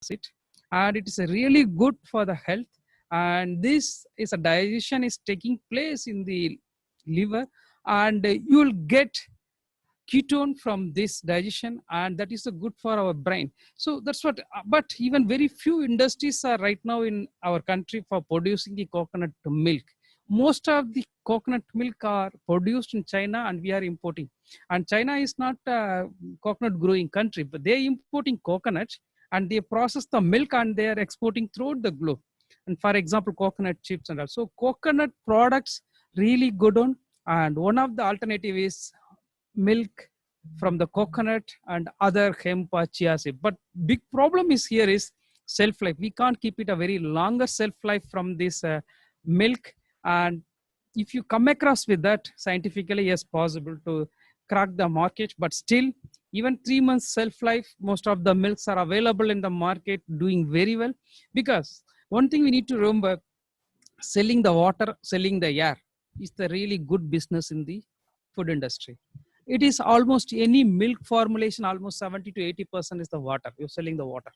acid, and it is really good for the health. And this is a digestion is taking place in the liver, and you will get ketone from this digestion, and that is good for our brain. So that's what, but even very few industries are right now in our country for producing the coconut milk. Most of the coconut milk are produced in China, and we are importing. And China is not a coconut growing country, but they are importing coconut, and they process the milk, and they are exporting throughout the globe. And for example, coconut chips and also coconut products really good on. And one of the alternative is milk from the coconut and other hemp or chia seed. But big problem is here is shelf life. We can't keep it a very longer shelf life from this milk. And if you come across with that scientifically, yes, possible to crack the market. But still, even 3 months shelf life, most of the milks are available in the market, doing very well. Because one thing we need to remember, selling the water, selling the air is the really good business in the food industry. It is almost any milk formulation, almost 70 to 80% is the water. You're selling the water.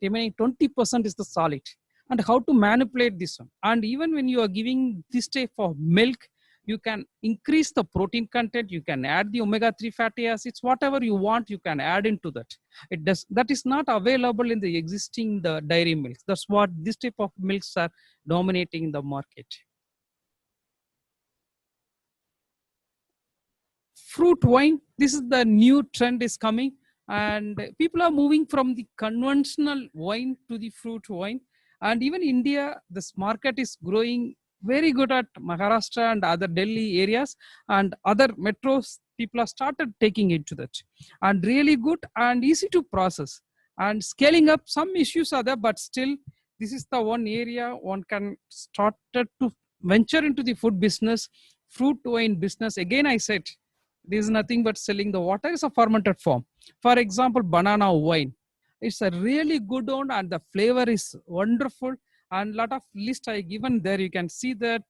Remaining 20% is the solid. And how to manipulate this one. And even when you are giving this type of milk, you can increase the protein content, you can add the omega-3 fatty acids, whatever you want, you can add into that. It does, that is not available in the existing the dairy milks. That's what this type of milks are dominating in the market. Fruit wine, this is the new trend is coming, and people are moving from the conventional wine to the fruit wine. And even India, this market is growing very good at Maharashtra and other Delhi areas, and other metros. People have started taking into that, and really good and easy to process. And scaling up, some issues are there, but still this is the one area one can start to venture into the food business. Fruit wine business, again I said, this is nothing but selling the water is a fermented form. For example, banana wine. It's a really good one, and the flavor is wonderful. And lot of list I given there. You can see that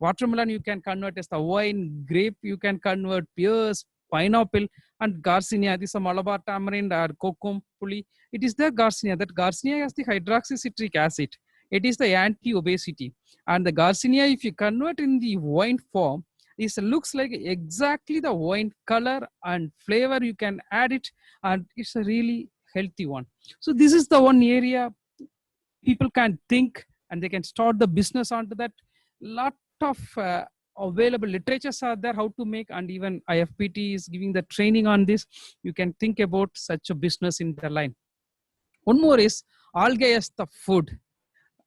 watermelon you can convert as the wine, grape you can convert, pears, pineapple, and Garcinia. This is a Malabar tamarind or kokum puli. It is the Garcinia. That Garcinia has the hydroxycitric acid. It is the anti-obesity. And the Garcinia, if you convert in the wine form, it looks like exactly the wine color and flavor. You can add it, and it's a really healthy one. So this is the one area people can think, and they can start the business onto that. Lot of available literatures are there how to make, and even IFPT is giving the training on this. You can think about such a business in the line. One more is algae as the food.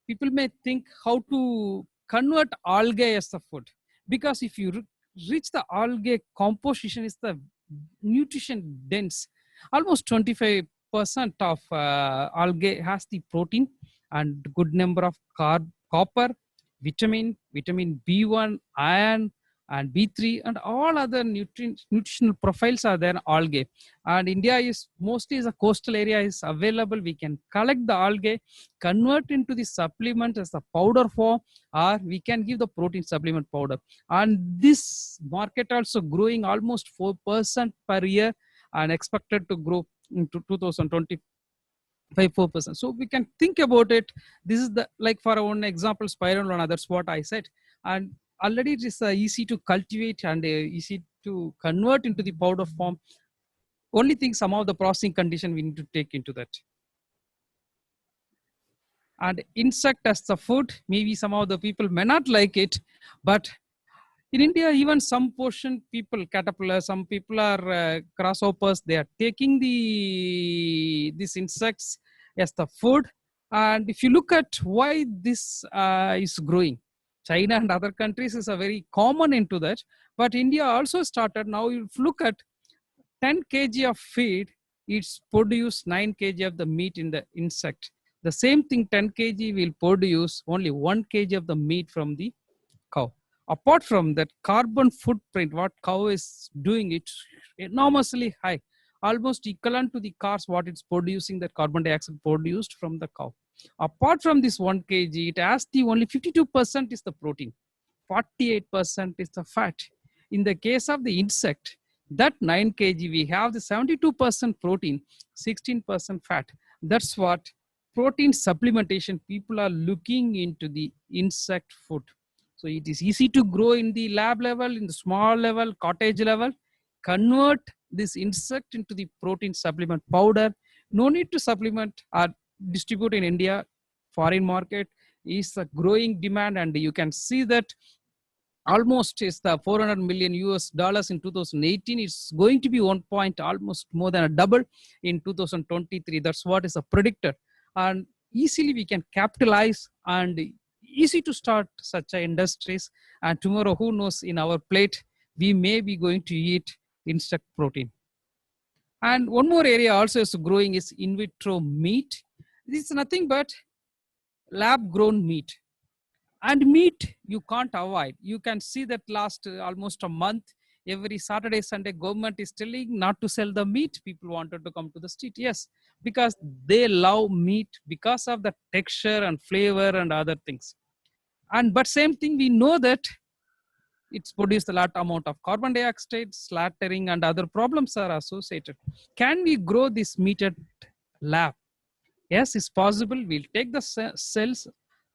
People may think how to convert algae as the food, because if you reach the algae composition is the nutrition dense. Almost 25% of algae has the protein and good number of copper, vitamin B1, iron, and B3, and all other nutritional profiles are there in algae. And India is mostly as a coastal area is available. We can collect the algae, convert into the supplement as a powder form, or we can give the protein supplement powder. And this market also growing almost 4% per year, and expected to grow into 2025 4%. So we can think about it. This is the, like for our own example, spironolana, that's what I said. And already it is easy to cultivate and easy to convert into the powder form. Only thing, some of the processing condition we need to take into that. And insect as the food, maybe some of the people may not like it, but in India, even some portion people, caterpillar, some people are grasshoppers, they are taking these insects as the food. And if you look at why this is growing, China and other countries is a very common into that. But India also started. Now if you look at 10 kg of feed, it's produce 9 kg of the meat in the insect. The same thing, 10 kg will produce only 1 kg of the meat from the cow. Apart from that, carbon footprint, what cow is doing, it's enormously high, almost equivalent to the cars, what it's producing, that carbon dioxide produced from the cow. Apart from this 1 kg, it has the only 52% is the protein, 48% is the fat. In the case of the insect, that 9 kg, we have the 72% protein, 16% fat. That's what protein supplementation, people are looking into the insect food. So it is easy to grow in the lab level, in the small level, cottage level. Convert this insect into the protein supplement powder. No need to supplement or distribute in India. Foreign market is a growing demand, and you can see that almost is the 400 million US dollars in 2018. It's going to be one point, almost more than a double in 2023. That's what is a predictor, and easily we can capitalize and easy to start such a industries. And tomorrow, who knows, in our plate we may be going to eat insect protein. And one more area also is growing is in vitro meat. This is nothing but lab grown meat. And meat you can't avoid. You can see that last almost a month, every Saturday, Sunday, government is telling not to sell the meat. People wanted to come to the street. Yes, because they love meat because of the texture and flavor and other things. And but same thing, we know that it's produced a lot amount of carbon dioxide, slaughtering, and other problems are associated. Can we grow this meat at lab? Yes, it's possible. We'll take the cells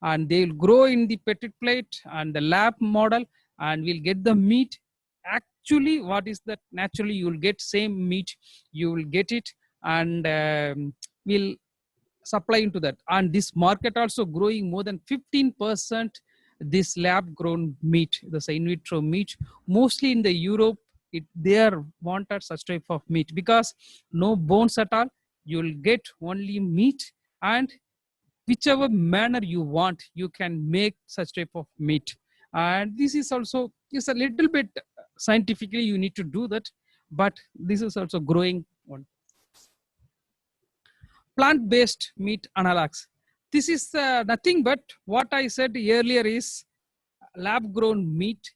and they'll grow in the petit plate and the lab model, and we'll get the meat. Actually, what is that? Naturally, you'll get same meat. You will get it, and we'll supply into that. And this market also growing more than 15%. This lab grown meat, this in vitro meat, mostly in the Europe, they are wanted such type of meat because no bones at all. You'll get only meat, and whichever manner you want, you can make such type of meat. And this is also is a little bit scientifically you need to do that, but this is also growing one. Plant-based meat analogs. This is nothing but what I said earlier is lab-grown meat.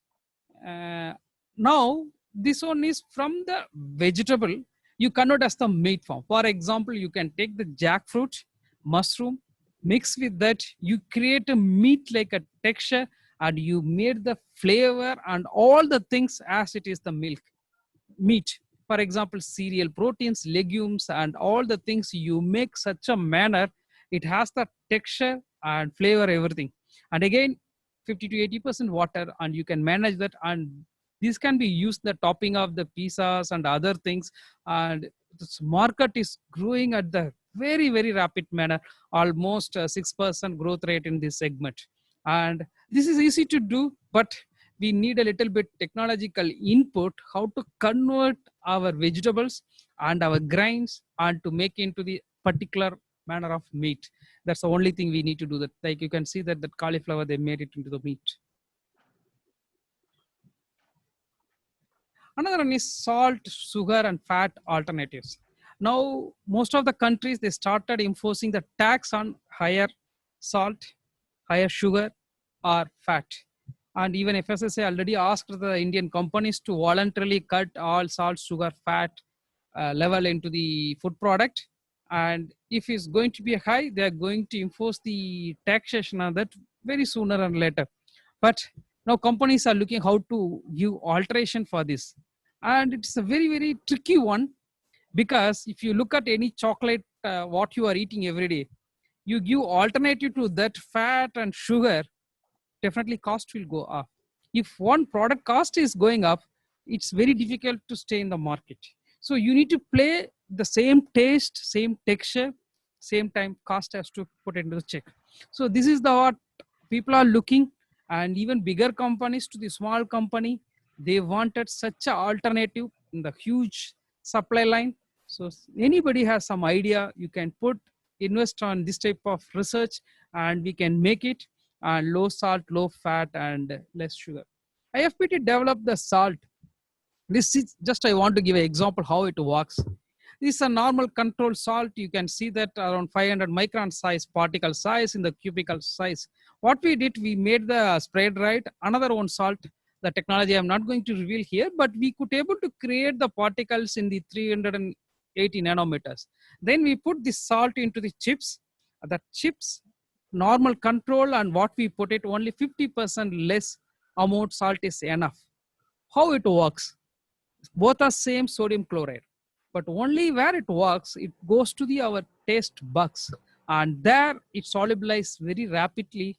Now, this one is from the vegetable. You convert as the meat form. For example, you can take the jackfruit, mushroom, mix with that. You create a meat like a texture, and you made the flavor and all the things as it is the milk meat. For example, cereal proteins, legumes, and all the things you make such a manner, it has the texture and flavor, everything. And again, 50 to 80% water, and you can manage that. And this can be used the topping of the pizzas and other things. And this market is growing at the very rapid manner, almost 6% growth rate in this segment. And this is easy to do, but we need a little bit technological input how to convert our vegetables and our grains and to make into the particular manner of meat. That's the only thing we need to do. That, like you can see that cauliflower, they made it into the meat. Another one is salt, sugar, and fat alternatives. Now, most of the countries, they started enforcing the tax on higher salt, higher sugar, or fat. And even FSSA already asked the Indian companies to voluntarily cut all salt, sugar, fat level into the food product. And if it's going to be high, they are going to enforce the taxation on that very sooner and later. But now companies are looking how to give alteration for this. And it's a very tricky one, because if you look at any chocolate, what you are eating every day, you give alternative to that fat and sugar, definitely cost will go up. If one product cost is going up, it's very difficult to stay in the market. So you need to play the same taste, same texture, same time cost has to put into the check. So this is the what people are looking, and even bigger companies to the small company, they wanted such an alternative in the huge supply line. So anybody has some idea, you can invest on this type of research, and we can make it low salt, low fat, and less sugar. IFPT developed the salt. This is just, I want to give an example how it works. This is a normal controlled salt. You can see that around 500 micron size, particle size in the cubical size. What we did, we made the spray dried, another one salt. The technology I'm not going to reveal here, but we could able to create the particles in the 380 nanometers. Then we put this salt into the chips. The chips, normal control, and what we put it, only 50% less amount salt is enough. How it works? Both are same sodium chloride, but only where it works, it goes to our taste buds, and there it solubilizes very rapidly.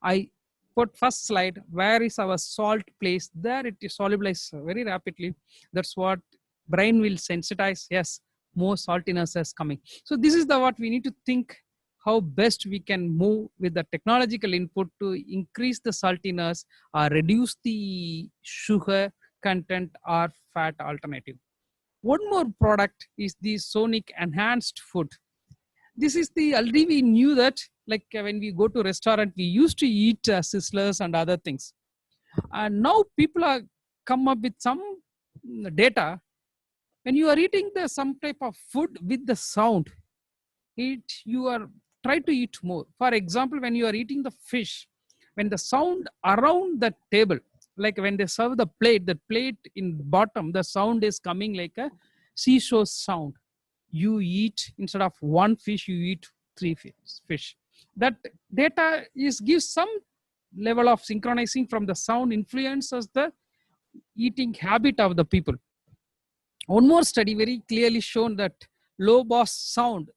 I put first slide, where is our salt place, there it is solubilized very rapidly. That's what brain will sensitize, yes, more saltiness is coming. So this is the what we need to think, how best we can move with the technological input to increase the saltiness or reduce the sugar content or fat alternative. One more product is the Sonic enhanced food. This is the already we knew that, like when we go to restaurant we used to eat sizzlers and other things, and now people are come up with some data. When you are eating the some type of food with the sound, it you are try to eat more. For example, when you are eating the fish, when the sound around the table, like when they serve the plate in bottom, the sound is coming like a seashore sound. You eat, instead of one fish you eat three fish. That data is gives some level of synchronizing from the sound influences the eating habit of the people. One more study very clearly shown that low bass sound,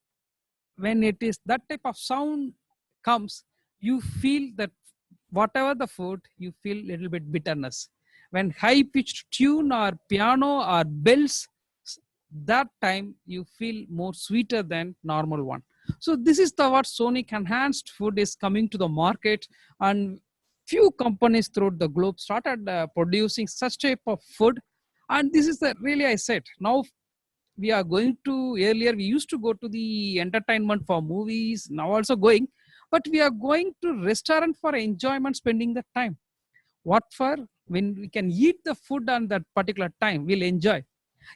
when it is that type of sound comes, you feel that whatever the food, you feel little bit bitterness. When high pitched tune or piano or bells, that time you feel more sweeter than normal one. So this is the what Sonic enhanced food is coming to the market, and few companies throughout the globe started producing such type of food. And this is the really I said now we are going to, earlier we used to go to the entertainment for movies, now also going, but we are going to restaurant for enjoyment, spending the time. What for? When we can eat the food on that particular time, we'll enjoy.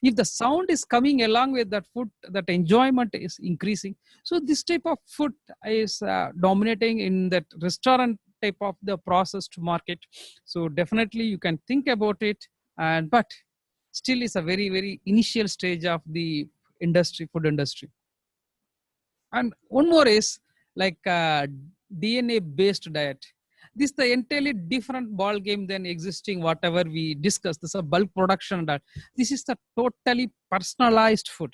If the sound is coming along with that food, that enjoyment is increasing. So this type of food is dominating in that restaurant type of the processed market. So definitely you can think about it, and but still is a very very initial stage of the industry, food industry. And one more is like DNA based diet. This is the entirely different ball game than existing whatever we discussed. This is a bulk production and that. This is the totally personalized food.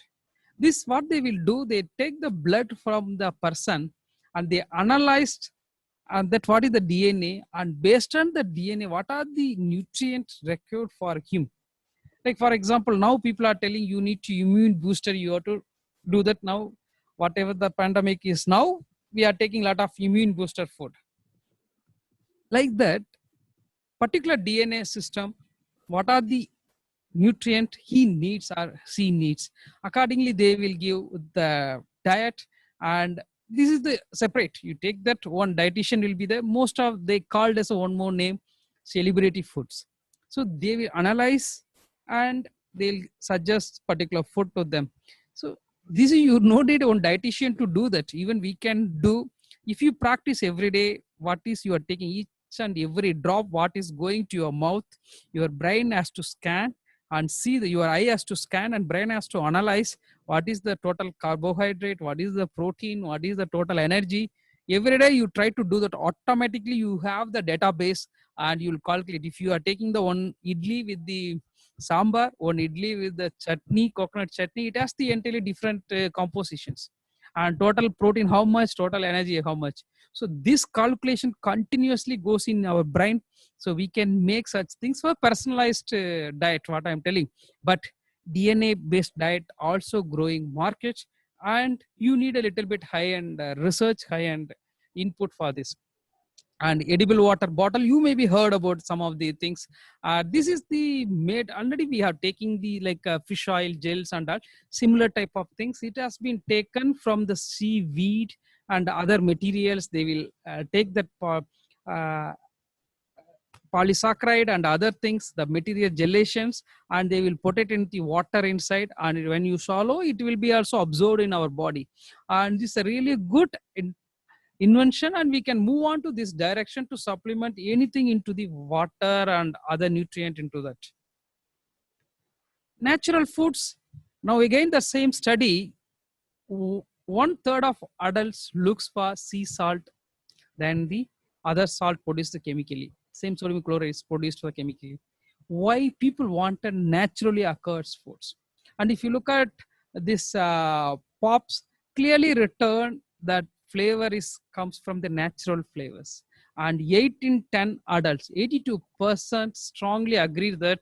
This what they will do, they take the blood from the person and they analyzed and that what is the DNA, and based on the DNA what are the nutrients required for him. Like for example, now people are telling you need to immune booster, you have to do that now. Whatever the pandemic is now, we are taking a lot of immune booster food. Like that, particular DNA system, what are the nutrient he needs or she needs. Accordingly, they will give the diet, and this is the separate. You take that one dietitian will be there. Most of they called as a one more name, celebrity foods. So they will analyze and they'll suggest particular food to them. So this is you no need one dietitian to do that. Even we can do if you practice every day. What is you are taking each and every drop, what is going to your mouth, your brain has to scan and see that your eye has to scan and brain has to analyze what is the total carbohydrate, what is the protein, what is the total energy. Every day you try to do that automatically. You have the database and you'll calculate. If you are taking the one idli with the sambar, one idli with the chutney, coconut chutney, it has the entirely different compositions. And total protein, how much, total energy, how much. So this calculation continuously goes in our brain, so we can make such things for personalized diet, what I'm telling. But DNA based diet also growing market, and you need a little bit high end research, high end input for this. And edible water bottle, you may be heard about some of the things. This is the made already, we have taking the like fish oil gels and all similar type of things. It has been taken from the seaweed and other materials. They will take that uh, polysaccharide and other things, the material gelations, and they will put it in the water inside, and when you swallow it will be also absorbed in our body. And this is a really good invention, and we can move on to this direction to supplement anything into the water and other nutrient into that. Natural foods, now again the same study, one third of adults looks for sea salt than the other salt produced chemically. Same sodium chloride is produced for chemically. Why people wanted naturally occurs foods. And if you look at this pops, clearly return that flavor is comes from the natural flavors. And 8 in 10 adults, 82% strongly agree that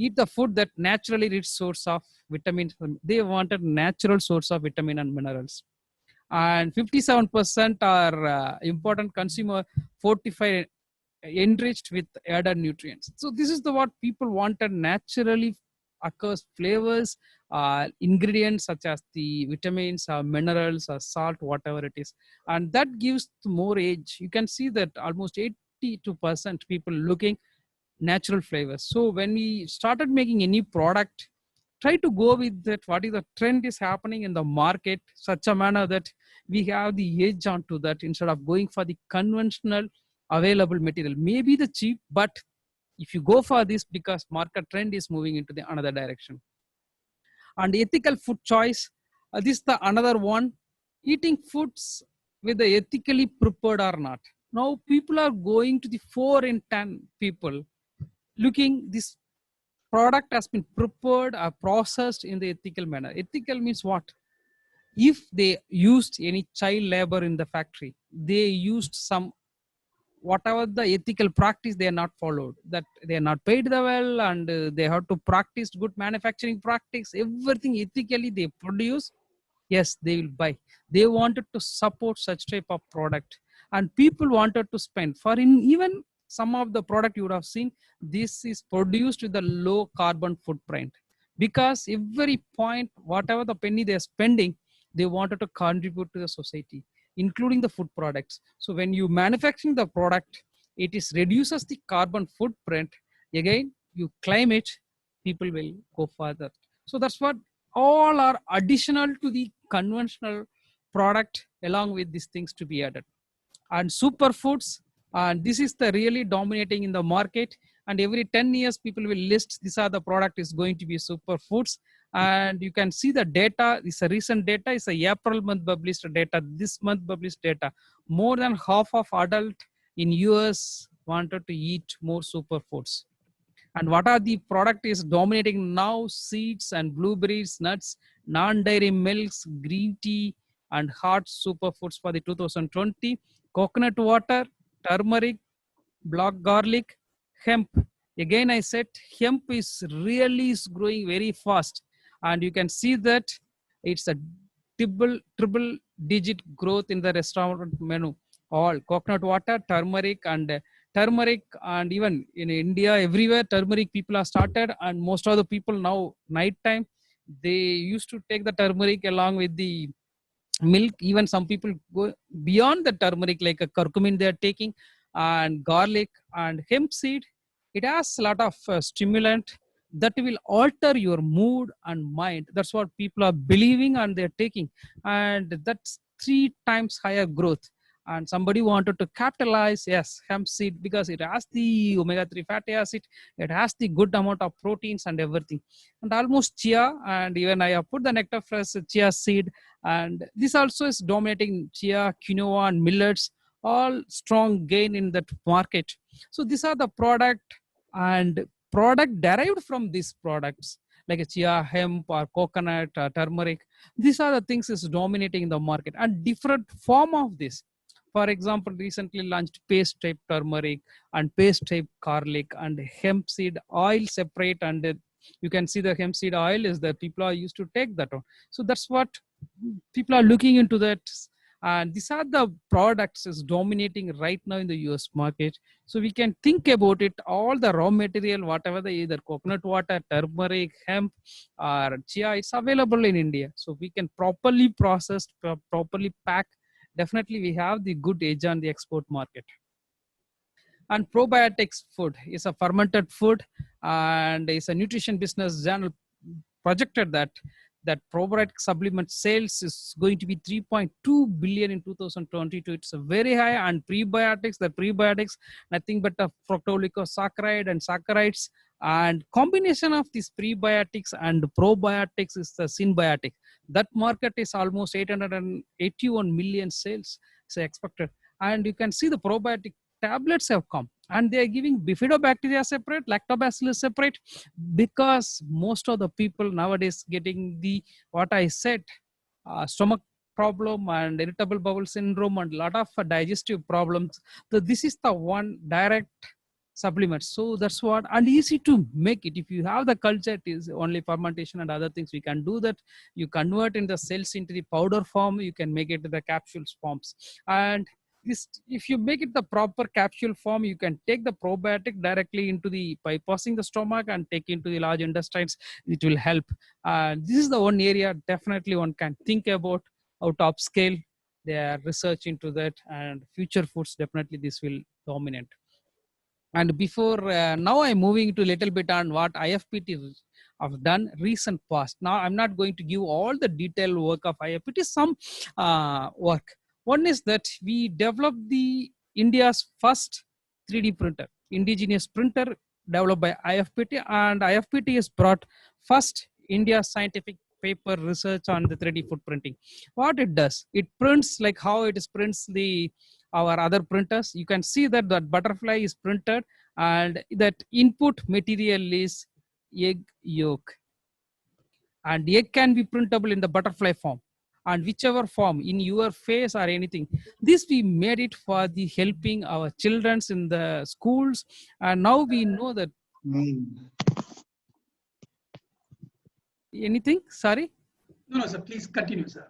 eat the food that naturally rich source of vitamins. They wanted natural source of vitamin and minerals. And 57% are important consumer fortified enriched with added nutrients. So this is the what people wanted naturally occurs flavors, ingredients such as the vitamins, minerals, salt, whatever it is, and that gives more age. You can see that almost 82% people looking natural flavors. So when we started making any product, try to go with that. What is the trend is happening in the market, such a manner that we have the edge onto that instead of going for the conventional available material. Maybe the cheap, but if you go for this because market trend is moving into the another direction. And ethical food choice, this is the another one, eating foods with the ethically prepared or not. Now people are going to the 4 in 10 people looking this product has been prepared or processed in the ethical manner. Ethical means what? If they used any child labor in the factory, they used some whatever the ethical practice, they are not followed, that they are not paid the well, and they have to practice good manufacturing practice, everything ethically they produce. Yes, they will buy. They wanted to support such type of product, and people wanted to spend for in even some of the product you would have seen, this is produced with a low carbon footprint, because every point whatever the penny they're spending, they wanted to contribute to the society, including the food products. So when you manufacturing the product, it is reduces the carbon footprint. Again, you claim it, people will go further. So that's what all are additional to the conventional product, along with these things to be added. And superfoods, and this is the really dominating in the market, and every 10 years people will list these are the product is going to be superfoods. And you can see the data, this is a recent data, is a April month published data, this month published data. More than half of adult in US wanted to eat more superfoods. And what are the product is dominating now? Seeds and blueberries, nuts, non-dairy milks, green tea, and hot superfoods for the 2020. Coconut water, turmeric, black garlic, hemp. Again, I said hemp is really is growing very fast, and you can see that it's a triple digit growth in the restaurant menu. All coconut water, turmeric, and even in India, everywhere turmeric people are started, and most of the people now night time they used to take the turmeric along with the milk. Even some people go beyond the turmeric, like a curcumin they are taking, and garlic and hemp seed. It has a lot of stimulant that will alter your mood and mind. That's what people are believing and they're taking, and that's 3 times higher growth. And somebody wanted to capitalize, yes, hemp seed, because it has the omega-3 fatty acid, it has the good amount of proteins and everything. And almost chia, and even I have put the nectar fresh chia seed, and this also is dominating chia, quinoa, and millets, all strong gain in that market. So these are the product, and product derived from these products like a chia, hemp, or coconut, turmeric. These are the things is dominating in the market, and different form of this. For example, recently launched paste type turmeric and paste type garlic and hemp seed oil separate, and you can see the hemp seed oil is that people are used to take that one. So that's what people are looking into that. And these are the products is dominating right now in the US market. So we can think about it, all the raw material, whatever the either coconut water, turmeric, hemp, or chia, it's available in India. So we can properly process, properly pack. Definitely we have the good edge on the export market. And probiotics food is a fermented food, and is a nutrition business journal projected that probiotic supplement sales is going to be 3.2 billion in 2022. It's a very high. And prebiotics, nothing but a fructooligosaccharides and saccharides, and combination of these prebiotics and probiotics is the symbiotic. That market is almost 881 million sales is expected. And you can see the probiotic tablets have come, and they are giving bifidobacteria separate, lactobacillus separate, because most of the people nowadays getting the what I said, stomach problem and irritable bowel syndrome and a lot of digestive problems. So this is the one direct supplement. So that's what, and easy to make it. If you have the culture, it is only fermentation and other things. We can do that. You convert in the cells into the powder form. You can make it to the capsules forms. And this, if you make it the proper capsule form, you can take the probiotic directly into the bypassing the stomach and take into the large intestines. It will help. This is the one area definitely one can think about how to upscale their research into that, and future foods definitely this will dominate. And before now, I'm moving to a little bit on what IFPT have done recent past. Now, I'm not going to give all the detailed work of IFPT. Some work. One is that we developed the India's first 3D printer, indigenous printer developed by IFPT, and IFPT has brought first India scientific paper research on the 3D food printing. What it does, it prints like how it is prints the our other printers. You can see that that butterfly is printed, and that input material is egg yolk, and egg can be printable in the butterfly form, and whichever form in your face or anything. This we made it for the helping our childrens in the schools, and now we know that anything, sorry. No, sir, please continue, sir.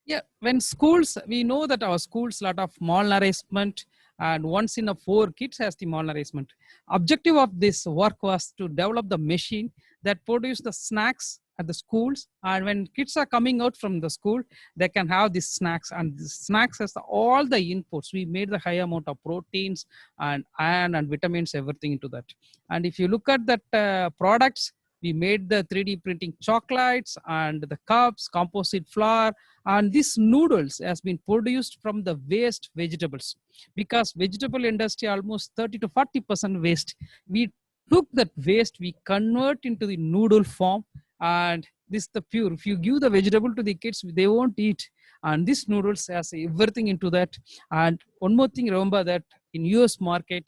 Yeah, when schools, we know that our schools lot of malnourishment, and once in a 4 kids has the malnourishment. Objective of this work was to develop the machine that produce the snacks at the schools, and when kids are coming out from the school, they can have these snacks, and the snacks has all the inputs. We made the high amount of proteins and iron and vitamins, everything into that. And if you look at that products, we made the 3D printing chocolates and the cups, composite flour, and these noodles has been produced from the waste vegetables, because vegetable industry almost 30 to 40% waste. We took that waste, we convert into the noodle form, and this the pure. If you give the vegetable to the kids, they won't eat, and this noodles has everything into that. And one more thing, remember that in US market,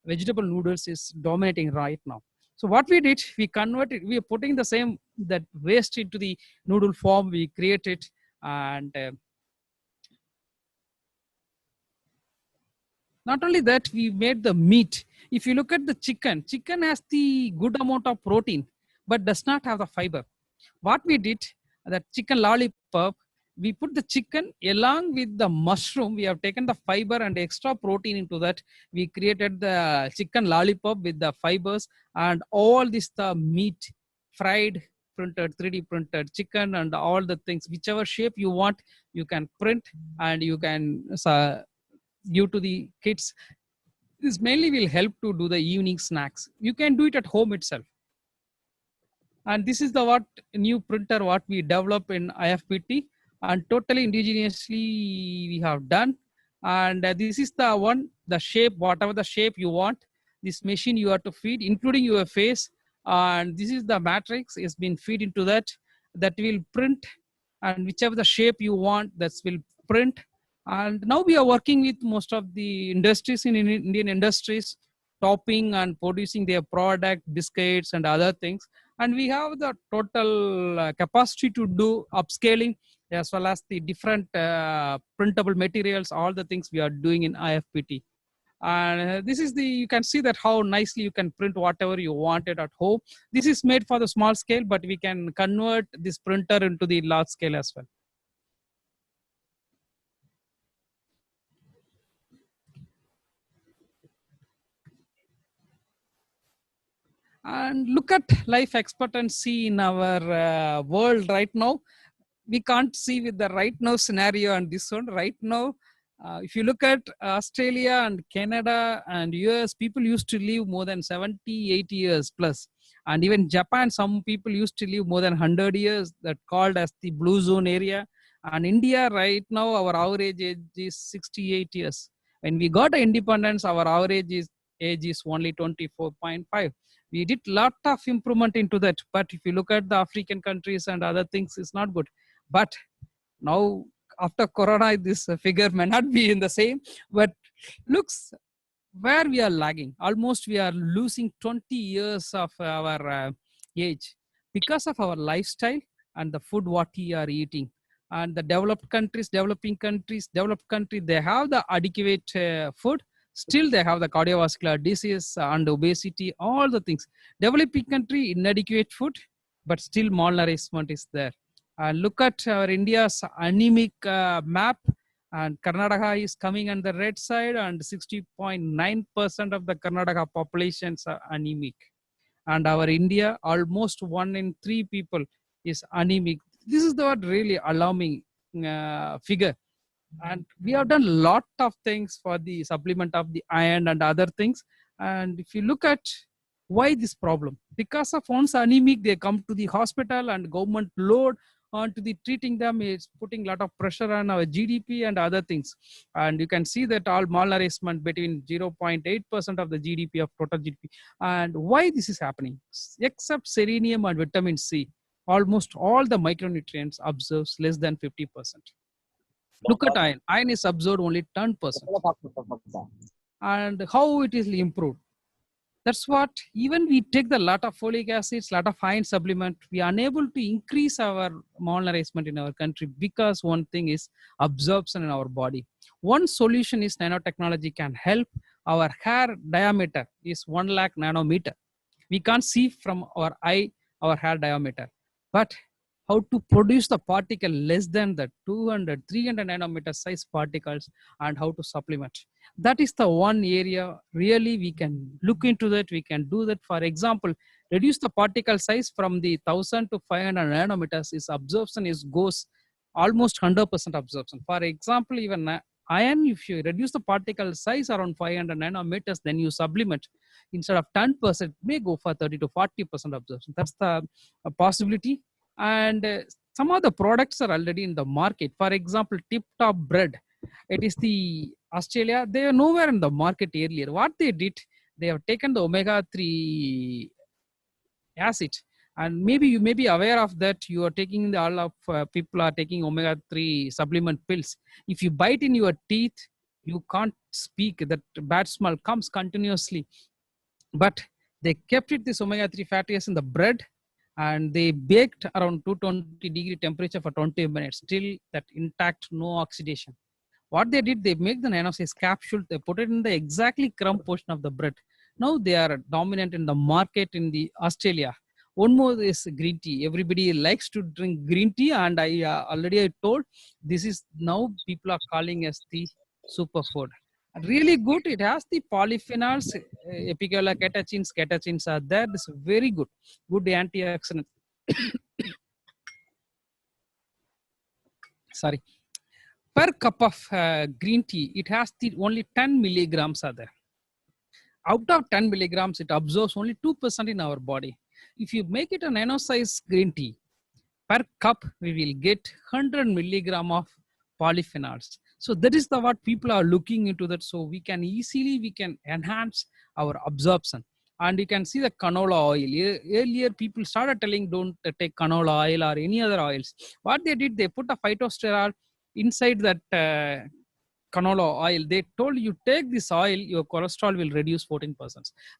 vegetable noodles is dominating right now. So what we did, we converted, we are putting the same that waste into the noodle form, we create it. And not only that, we made the meat. If you look at the chicken, chicken has the good amount of protein, but does not have the fiber. What we did, that chicken lollipop, we put the chicken along with the mushroom. We have taken the fiber and extra protein into that. We created the chicken lollipop with the fibers, and all this the meat, fried, printed, 3D printed chicken, and all the things, whichever shape you want, you can print, and you can give to the kids. This mainly will help to do the evening snacks. You can do it at home itself. And this is the what new printer what we develop in IFPT, and totally indigenously we have done. And this is the one, the shape, whatever the shape you want, this machine you have to feed, including your face. And this is the matrix is been feed into that, that will print, and whichever the shape you want, that will print. And now we are working with most of the industries in Indian industries, topping and producing their product, biscuits and other things. And we have the total capacity to do upscaling, as well as the different printable materials, all the things we are doing in IFPT. And this is the, you can see that how nicely you can print whatever you wanted at home. This is made for the small scale, but we can convert this printer into the large scale as well. And look at life expectancy in our world right now. We can't see with the right now scenario and this one right now. If you look at Australia and Canada and US, people used to live more than 70, 80 years plus. And even Japan, some people used to live more than 100 years, that called as the blue zone area. And India right now, our average age is 68 years. When we got independence, our average age is only 24.5. We did lot of improvement into that. But if you look at the African countries and other things, it's not good. But now after Corona, this figure may not be in the same, but looks where we are lagging. Almost we are losing 20 years of our age because of our lifestyle and the food what we are eating. And the developing countries, they have the adequate food. Still, they have the cardiovascular disease and obesity, all the things. Developing country, inadequate food, but still malnourishment is there. And look at our India's anemic map, and Karnataka is coming on the red side, and 60.9% of the Karnataka populations are anemic. And our India, almost 1 in 3 people is anemic. This is the what really alarming figure. And we have done a lot of things for the supplement of the iron and other things. And if you look at why this problem, because of once anemic, they come to the hospital, and government load onto the treating them is putting a lot of pressure on our GDP and other things. And you can see that all malnourishment between 0.8% of the GDP of total GDP. And why this is happening? Except selenium and vitamin C, almost all the micronutrients absorbs less than 50%. Look at iron. Iron is absorbed only 10%. And how it is improved? That's what, even we take the lot of folic acids, lot of iron supplement, we are unable to increase our malnourishment in our country, because one thing is absorption in our body. One solution is nanotechnology can help. Our hair diameter is 1 lakh nanometer. We can't see from our eye our hair diameter, but how to produce the particle less than the 200, 300 nanometer size particles, and how to supplement. That is the one area really we can look into that. We can do that. For example, reduce the particle size from the 1000 to 500 nanometers. Is absorption is goes almost 100% absorption. For example, even iron, if you reduce the particle size around 500 nanometers, then you supplement, instead of 10%, may go for 30 to 40% absorption. That's the possibility. And some of the products are already in the market. For example, Tip Top Bread, it is the Australia. They are nowhere in the market earlier. What they did, they have taken the omega-3 acid, and maybe you may be aware of that. You are taking the, all of people are taking omega-3 supplement pills. If you bite in your teeth, you can't speak. That bad smell comes continuously. But they kept it, this omega-3 fatty acid in the bread, and they baked around 220-degree temperature for 20 minutes. Still that intact, no oxidation. What they did, they make the nanosize capsule, they put it in the exactly crumb portion of the bread. Now they are dominant in the market in the Australia. One more is green tea. Everybody likes to drink green tea, and I already told, this is now people are calling as the superfood. Really good. It has the polyphenols, Epicola catechins. Catechins are there. This is very good. Good antioxidant. Sorry. Per cup of green tea, it has the only 10 milligrams are there. Out of 10 milligrams, it absorbs only 2% in our body. If you make it a nano size green tea, per cup, we will get 100 milligram of polyphenols. So that is the what people are looking into that. So we can enhance our absorption. And you can see the canola oil. Earlier, people started telling don't take canola oil or any other oils. What they did, they put a phytosterol inside that canola oil. They told you take this oil, your cholesterol will reduce 14%.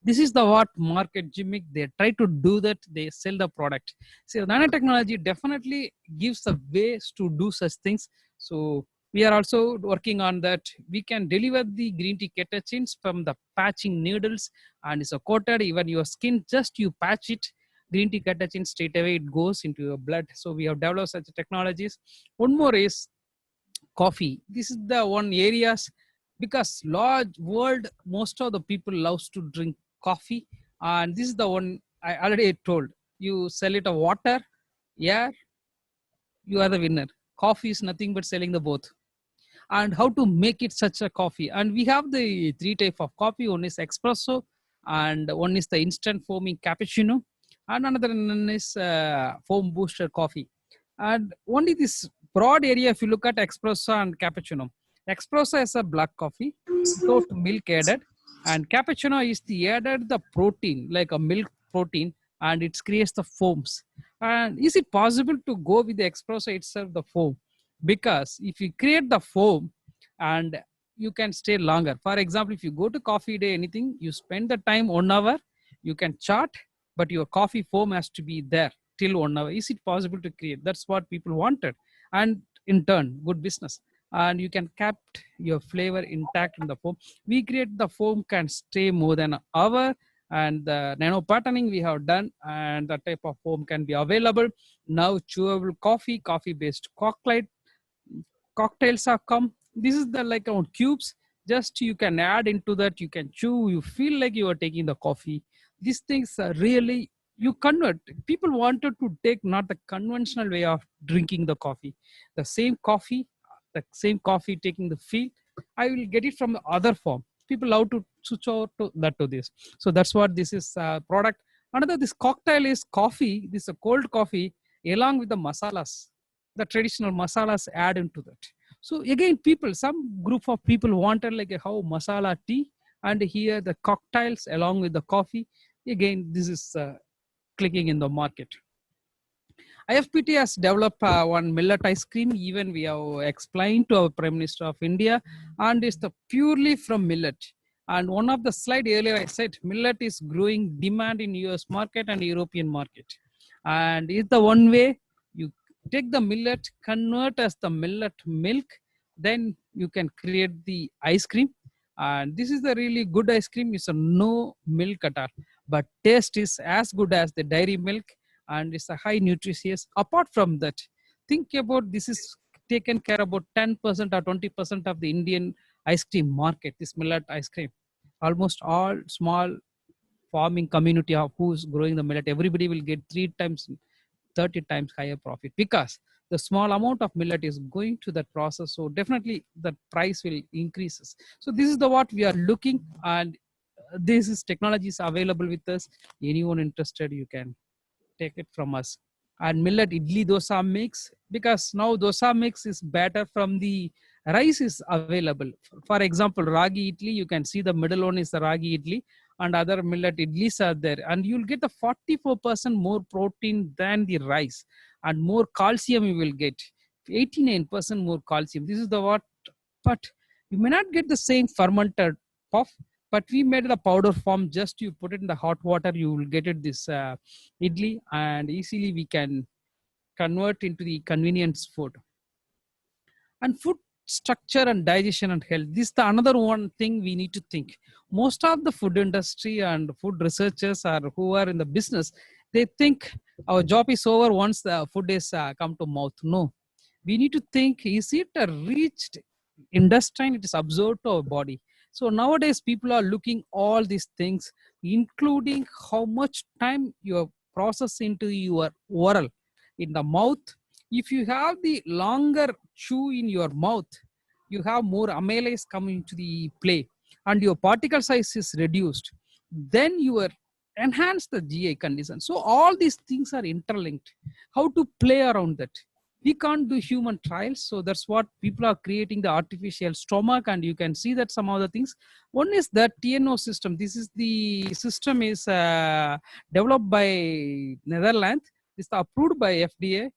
This is the what market gimmick. They try to do that. They sell the product. So nanotechnology definitely gives the ways to do such things. So we are also working on that. We can deliver the green tea catechins from the patching needles, and it's a coated, even your skin, just you patch it, green tea catechin straight away it goes into your blood. So we have developed such technologies. One more is coffee. This is the one areas, because large world, most of the people loves to drink coffee, and this is the one I already told you. Sell it a water, yeah, you are the winner. Coffee is nothing but selling the both. And how to make it such a coffee, and we have the 3 type of coffee. One is espresso, and one is the instant foaming cappuccino, and another one is foam booster coffee. And only this broad area, if you look at espresso and cappuccino, espresso is a black coffee without milk added, and cappuccino is the added the protein, like a milk protein, and it creates the foams. And is it possible to go with the espresso itself, the foam? Because if you create the foam, and you can stay longer. For example, if you go to coffee day, anything, you spend the time 1 hour, you can chart, but your coffee foam has to be there till 1 hour. Is it possible to create? That's what people wanted. And in turn good business, and you can kept your flavor intact in the foam. We create the foam can stay more than an hour, and the nano patterning we have done, and the type of foam can be available now. Chewable coffee based cocktails have come. This is the like on cubes, just you can add into that, you can chew, you feel like you are taking the coffee. These things are really, you convert. People wanted to take not the conventional way of drinking the coffee, the same coffee taking the feel. I will get it from the other form. People love to switch over to that to this. So that's what this is product. Another, this cocktail is coffee, this is a cold coffee along with the masalas, the traditional masalas add into that. So again, some group of people wanted like a how masala tea, and here the cocktails along with the coffee. Again, this is clicking in the market. IFPT has developed one millet ice cream. Even we have explained to our Prime Minister of India, and it's the purely from millet. And one of the slide earlier I said millet is growing demand in US market and European market. And it's the one way you take the millet, convert as the millet milk, then you can create the ice cream. And this is the really good ice cream. It's a no milk at all, but taste is as good as the dairy milk, and it's a high nutritious. Apart from that, think about this is taken care about 10% or 20% of the Indian ice cream market, this millet ice cream. Almost all small farming community of who's growing the millet, everybody will get 3 times, 30 times higher profit, because the small amount of millet is going to that process. So definitely the price will increases. So this is the what we are looking, and this is technologies available with us. Anyone interested, you can take it from us. And millet idli dosa mix, because now dosa mix is better from the rice is available. For example, ragi idli, you can see the middle one is the ragi idli, and other millet idlis are there, and you'll get the 44% more protein than the rice, and more calcium you will get, 89% more calcium. This is the what, but you may not get the same fermented puff, but we made the powder form. Just you put it in the hot water, you will get it this idli, and easily we can convert into the convenience food. And food structure and digestion and health, this is the another one thing we need to think. Most of the food industry and food researchers are who are in the business, they think our job is over once the food is come to mouth. No, we need to think, is it a reached intestine, it is absorbed to our body. So nowadays people are looking all these things, including how much time you have processed into your oral in the mouth. If you have the longer chew in your mouth, you have more amylase coming to the play, and your particle size is reduced, then you are enhance the GI condition. So all these things are interlinked. How to play around that? We can't do human trials, so that's what people are creating the artificial stomach, and you can see that some other things. One is that TNO system. This is the system is developed by Netherlands. It's approved by FDA,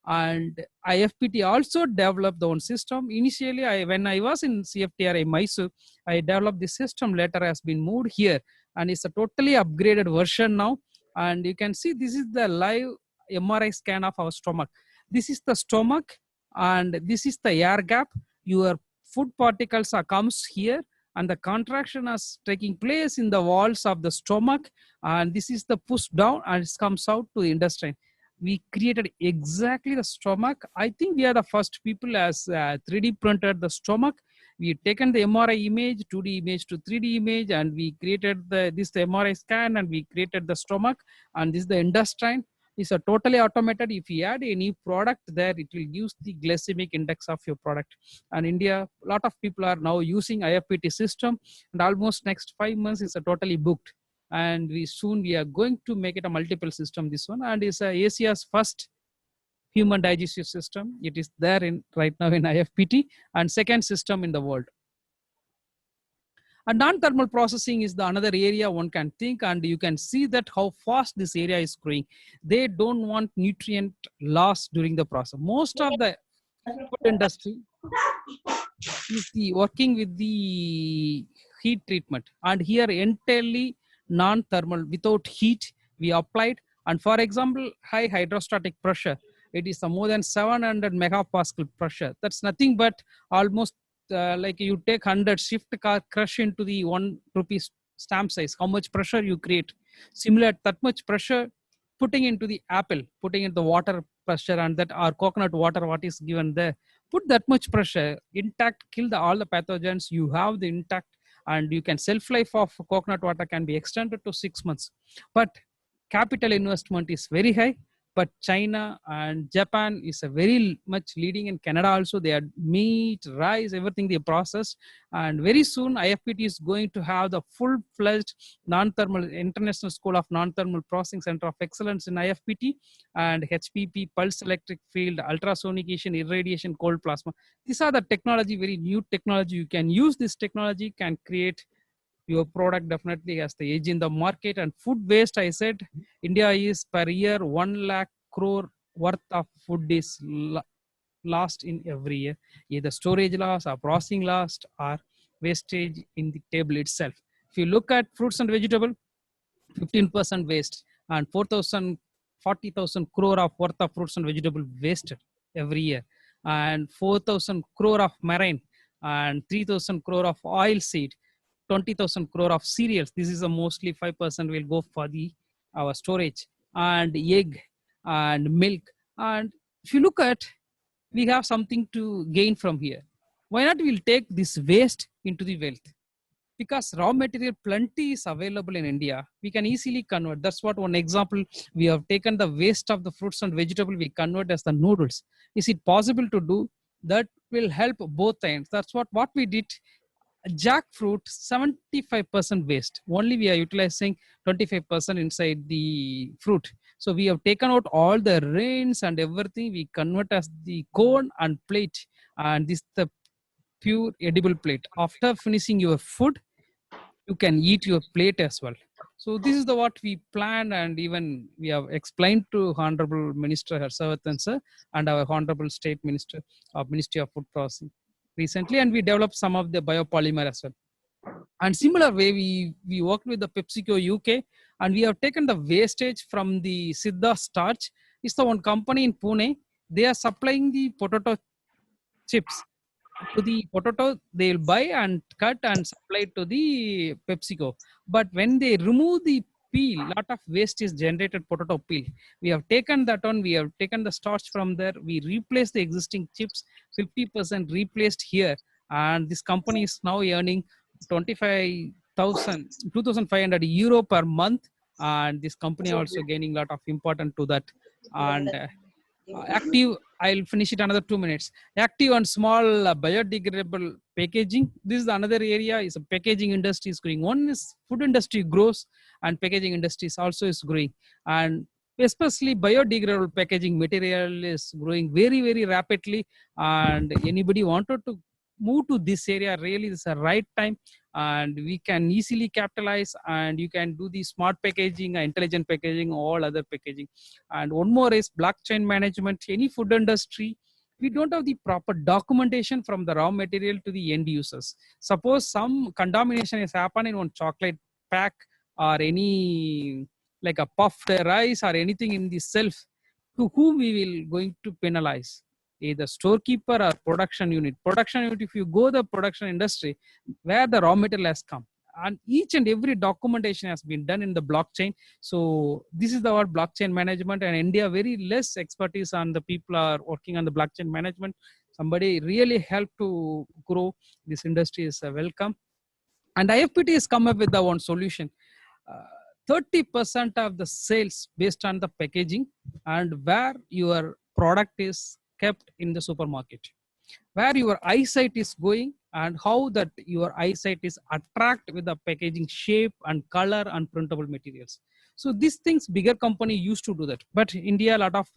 and IFPT also developed the own system. Initially, when I was in CFTRI Mysore, I developed the system. Later has been moved here, and it's a totally upgraded version now. And you can see this is the live MRI scan of our stomach. This is the stomach, and this is the air gap. Your food particles are comes here, and the contraction is taking place in the walls of the stomach, and this is the push down, and it comes out to the intestine. We created exactly the stomach. I think we are the first people as 3D printed the stomach. We taken the MRI image, 2D image to 3D image, and we created this the MRI scan, and we created the stomach, and this is the intestine. It's a totally automated. If you add any product there, it will use the glycemic index of your product. And India, a lot of people are now using IFPT system, and almost next 5 months is a totally booked. And we are going to make it a multiple system, this one, and it's Asia's first human digestive system. It is there in right now in IFPT, and second system in the world. And non-thermal processing is the another area one can think, and you can see that how fast this area is growing. They don't want nutrient loss during the process. Most of the food industry is working with the heat treatment, and here entirely non-thermal, without heat we applied. And for example, high hydrostatic pressure, It is more than 700 megapascal pressure. That's nothing but almost like you take 100 shift car crush into the 1 rupees stamp size. How much pressure you create? Similar, that much pressure putting into the apple, putting into the water pressure, and that our coconut water, what is given there, put that much pressure intact, kill all the pathogens. You have the intact, and you can shelf life of coconut water can be extended to 6 months. But capital investment is very high. But China and Japan is a very much leading. In Canada also, they are meat, rice, everything they process. And very soon IFPT is going to have the full-fledged non-thermal International School of Non-Thermal Processing Center of Excellence in IFPT, and HPP, pulse electric field, ultrasonication, irradiation, cold plasma. These are the technology, very new technology. You can use this technology, can create your product definitely has the edge in the market. And food waste, I said, India is per year 1 lakh crore worth of food is lost in every year, either storage loss or processing loss or wastage in the table itself. If you look at fruits and vegetable, 15% waste, and 4,000 40,000 crore of worth of fruits and vegetable wasted every year, and 4,000 crore of marine, and 3,000 crore of oil seed, 20,000 crore of cereals. This is a mostly 5% will go for the our storage, and egg and milk. And if you look at, we have something to gain from here. Why not we'll take this waste into the wealth? Because raw material plenty is available in India, we can easily convert. That's what one example, we have taken the waste of the fruits and vegetable, we convert as the noodles. Is it possible to do? That will help both ends. That's what we did. Jackfruit, 75% waste. Only we are utilizing 25% inside the fruit. So we have taken out all the rains and everything. We convert as the cone and plate. And this the pure edible plate. After finishing your food, you can eat your plate as well. So this is the what we planned, and even we have explained to Honorable Minister Harsavathan sir and our Honorable State Minister of Ministry of Food Processing recently, and we developed some of the biopolymer as well. And similar way, we worked with the PepsiCo UK, and we have taken the wastage from the Siddha starch. It's the one company in Pune. They are supplying the potato chips to the potato. They'll buy and cut and supply to the PepsiCo. But when they remove the peel, lot of waste is generated potato peel. We have taken that on. We have taken the starch from there. We replace the existing chips, 50% replaced here, and this company is now earning 25,000, 2,500 euro per month. And this company also gaining a lot of importance to that. And active, I'll finish it another 2 minutes. Active and small biodegradable packaging. This is another area, is a packaging industry is growing. One is food industry grows, and packaging industries also is growing. And especially biodegradable packaging material is growing very, very rapidly. And anybody wanted to move to this area, really this is a right time, and we can easily capitalize, and you can do the smart packaging, intelligent packaging, all other packaging. And one more is blockchain management. Any food industry, we don't have the proper documentation from the raw material to the end users. Suppose some contamination has happened in one chocolate pack, or any like a puffed rice or anything in the shelf, to whom we will going to penalize? Either storekeeper or production unit. Production unit, if you go the production industry, where the raw material has come, and each and every documentation has been done in the blockchain. So this is our blockchain management, and India very less expertise on the people are working on the blockchain management. Somebody really help to grow this industry is welcome. And IFPT has come up with the one solution. 30% of the sales based on the packaging, and where your product is kept in the supermarket, where your eyesight is going, and how that your eyesight is attract with the packaging shape and color and printable materials. So these things bigger company used to do that, but India, a lot of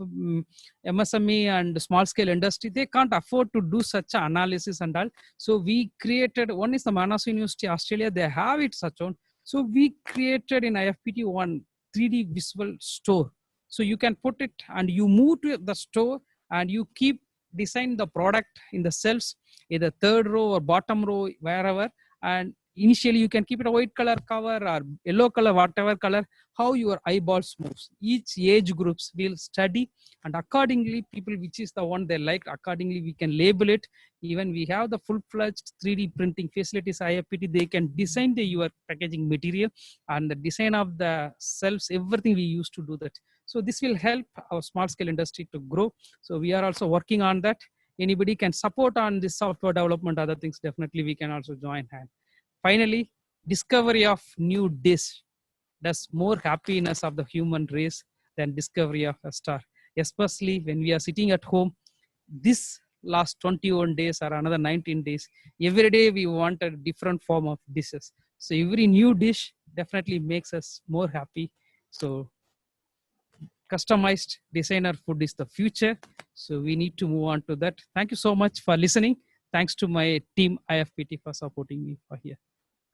MSME and small scale industry, they can't afford to do such analysis and all. So we created, one is the Manas University Australia, they have it such on. So we created in IFPT one 3D visual store. So you can put it and you move to the store, and you keep design the product in the shelves, either third row or bottom row, wherever. And initially you can keep it a white color cover or yellow color, whatever color, how your eyeballs moves. Each age groups will study, and accordingly people which is the one they like, accordingly we can label it. Even we have the full-fledged 3D printing facilities IFPT, they can design your packaging material and the design of the cells, everything we used to do that. So this will help our small scale industry to grow. So we are also working on that. Anybody can support on this software development, other things, definitely we can also join hand. Finally, discovery of new dish. That's more happiness of the human race than discovery of a star. Especially when we are sitting at home, this last 21 days or another 19 days, every day we want a different form of dishes. So every new dish definitely makes us more happy. So customized designer food is the future. So we need to move on to that. Thank you so much for listening. Thanks to my team IFPT for supporting me for here.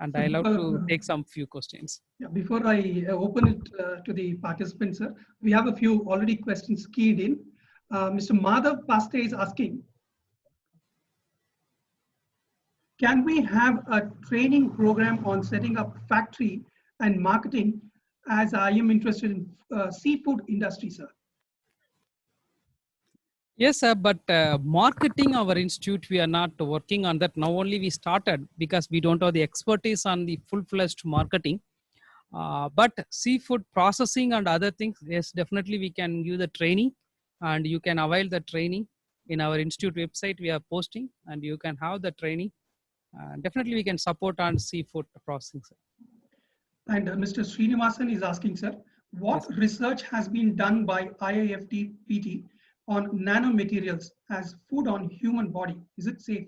And I love to take some few questions. Yeah, before I open it to the participants, sir, we have a few already questions keyed in. Mr. Madhav Paste is asking, can we have a training program on setting up factory and marketing, as I am interested in seafood industry, sir? Yes, sir, but marketing our institute, we are not working on that. Now only we started because we don't have the expertise on the full-fledged marketing. But seafood processing and other things, yes, definitely we can use the training, and you can avail the training in our institute website. We are posting, and you can have the training. Definitely we can support on seafood processing, sir. And Mr. Srinivasan is asking, sir, what Yes. research has been done by IIFT-PT on nanomaterials as food on human body? Is it safe?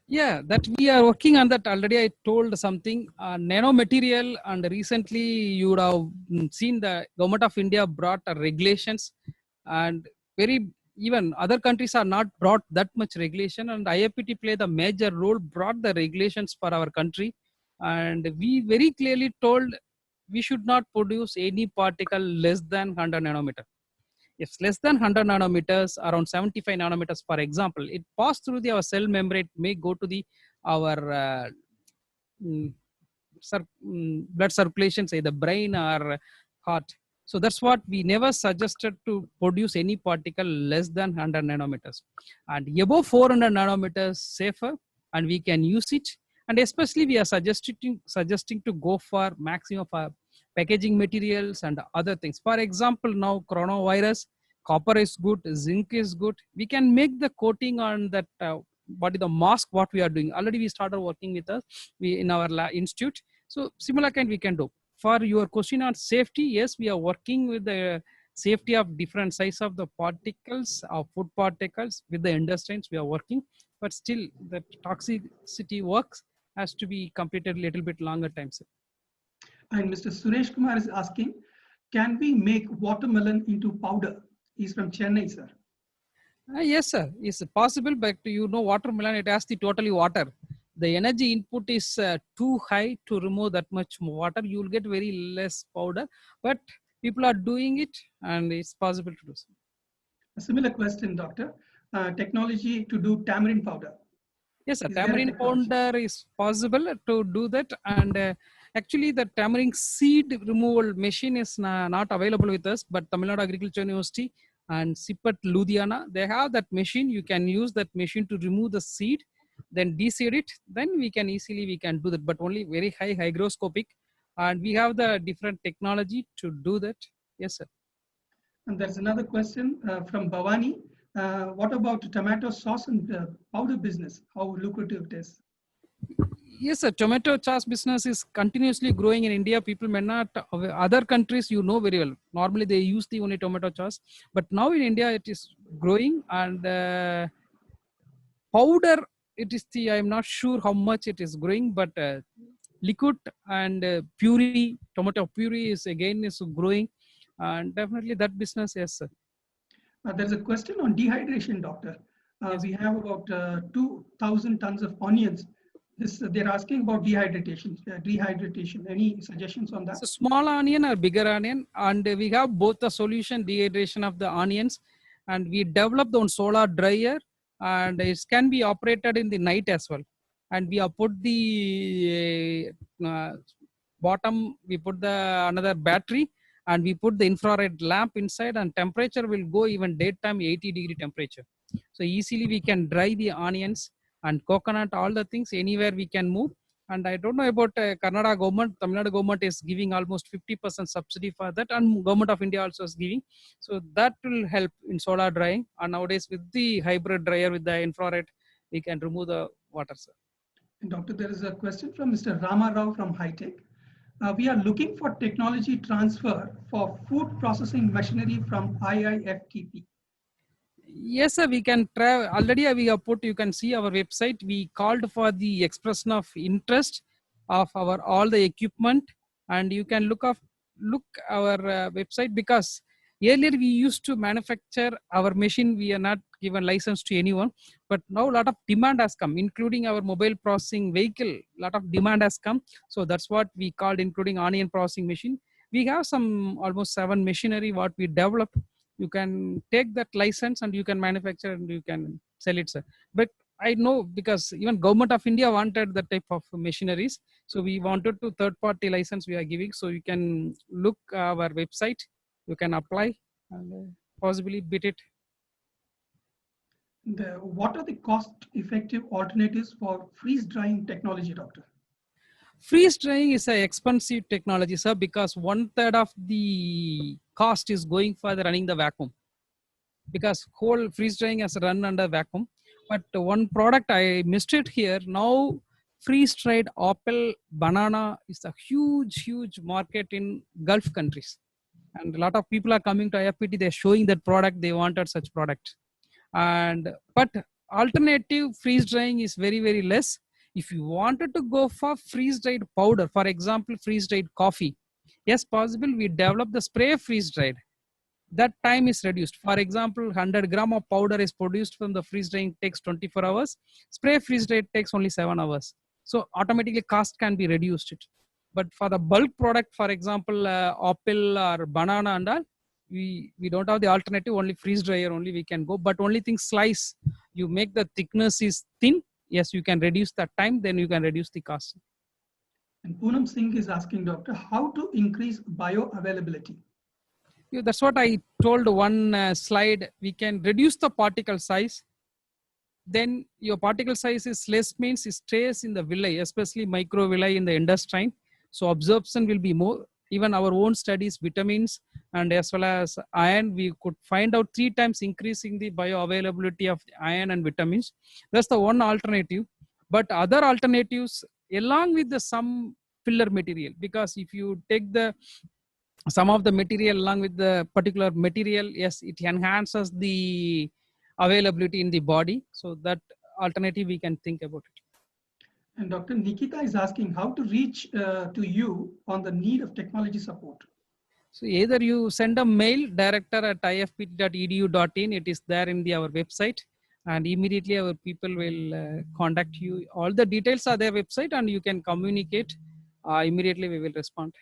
Yeah, that we are working on that already. I told something nanomaterial, and recently you would have seen the government of India brought regulations, and very even other countries are not brought that much regulation, and IFPT played a major role, brought the regulations for our country, and we very clearly told we should not produce any particle less than 100 nanometer. If less than 100 nanometers, around 75 nanometers, for example, it passed through our cell membrane, may go to our mm, blood circulation, say the brain or heart. So that's what we never suggested, to produce any particle less than 100 nanometers. And above 400 nanometers safer, and we can use it. And especially we are suggesting to go for maximum of packaging materials and other things. For example, now coronavirus, copper is good, zinc is good. We can make the coating on that. What is the mask? What we are doing already? We started working with us. We in our institute. So similar kind we can do. For your question on safety, yes, we are working with the safety of different size of the particles, of food particles with the industries we are working, but still the toxicity works has to be completed a little bit longer time. Sir. And Mr. Suresh Kumar is asking, can we make watermelon into powder? He's from Chennai, sir. Yes, sir. It's possible, but watermelon, it has the totally water. The energy input is too high to remove that much water. You will get very less powder, but people are doing it, and it's possible to do so. A similar question, doctor. Technology to do tamarind powder. Yes, sir. Tamarind powder is possible to do that, and actually the tamarind seed removal machine is not available with us, but Tamil Nadu Agriculture University and SIPAT Ludhiana, they have that machine. You can use that machine to remove the seed, then de-seed it. Then we can do that, but only very high hygroscopic, and we have the different technology to do that. Yes, sir. And there's another question from Bhavani. What about tomato sauce and powder business? How lucrative it is? Yes, sir. Tomato sauce business is continuously growing in India. People may not, other countries very well. Normally they use the only tomato sauce, but now in India it is growing, and powder, it is I'm not sure how much it is growing, but liquid and puree, tomato puree is growing, and definitely that business, yes, sir. There's a question on dehydration, doctor. Yes. We have about 2,000 tons of onions. They're asking about dehydration. Any suggestions on that? So small onion or bigger onion, and we have both the solution dehydration of the onions, and we developed on solar dryer, and it can be operated in the night as well. and we have put the bottom, we put the another battery, and we put the infrared lamp inside, and temperature will go even daytime 80-degree temperature. So easily we can dry the onions and coconut, all the things anywhere we can move. And I don't know about Karnataka government. Tamil Nadu government is giving almost 50% subsidy for that, and government of India also is giving. So that will help in solar drying. And nowadays with the hybrid dryer with the infrared, we can remove the water, sir. And Doctor, there is a question from Mr. Rama Rao from Hitech. We are looking for technology transfer for food processing machinery from IIFTP. Yes, sir, we can try. Already we have put, you can see our website. We called for the expression of interest of our all the equipment, and you can look our website, because earlier we used to manufacture our machine. We are not given license to anyone, but now a lot of demand has come, including our mobile processing vehicle. A lot of demand has come, so that's what we called, including onion processing machine. We have some almost 7 machinery what we developed. You can take that license and you can manufacture and you can sell it, sir. But I know, because even government of India wanted that type of machineries, so we wanted to third party license we are giving. So you can look our website, you can apply and possibly bid it. What are the cost effective alternatives for freeze drying technology, Doctor? Freeze drying is an expensive technology, sir, because 1/3 of the cost is going for the running the vacuum, because whole freeze drying has run under vacuum. But one product I missed it here. Now freeze dried apple, banana is a huge market in Gulf countries, and a lot of people are coming to IFPT. They're showing that product. They wanted such product, and but alternative freeze drying is very less. If you wanted to go for freeze dried powder, for example, freeze dried coffee, yes, possible. We develop the spray freeze dried. That time is reduced. For example, 100 gram of powder is produced from the freeze drying, takes 24 hours. Spray freeze dried takes only 7 hours. So automatically cost can be reduced. But for the bulk product, for example, apple or banana and all, we don't have the alternative. Only freeze dryer only we can go. But only thing, slice, you make the thickness is thin. Yes, you can reduce that time. Then you can reduce the cost. And Poonam Singh is asking, Doctor, how to increase bioavailability? Yeah, that's what I told one slide. We can reduce the particle size. Then your particle size is less, means it stays in the villi, especially microvilli in the intestine. So absorption will be more. Even our own studies, vitamins and as well as iron, we could find out 3 times increasing the bioavailability of iron and vitamins. That's the one alternative. But other alternatives, along with the some filler material, because if you take the some of the material along with the particular material, yes, it enhances the availability in the body. So that alternative we can think about it. And Dr. Nikita is asking how to reach to you on the need of technology support. So either you send a mail, director@ifpt.edu.in, it is there in our website, and immediately our people will contact you. All the details are their website and you can communicate. Immediately we will respond.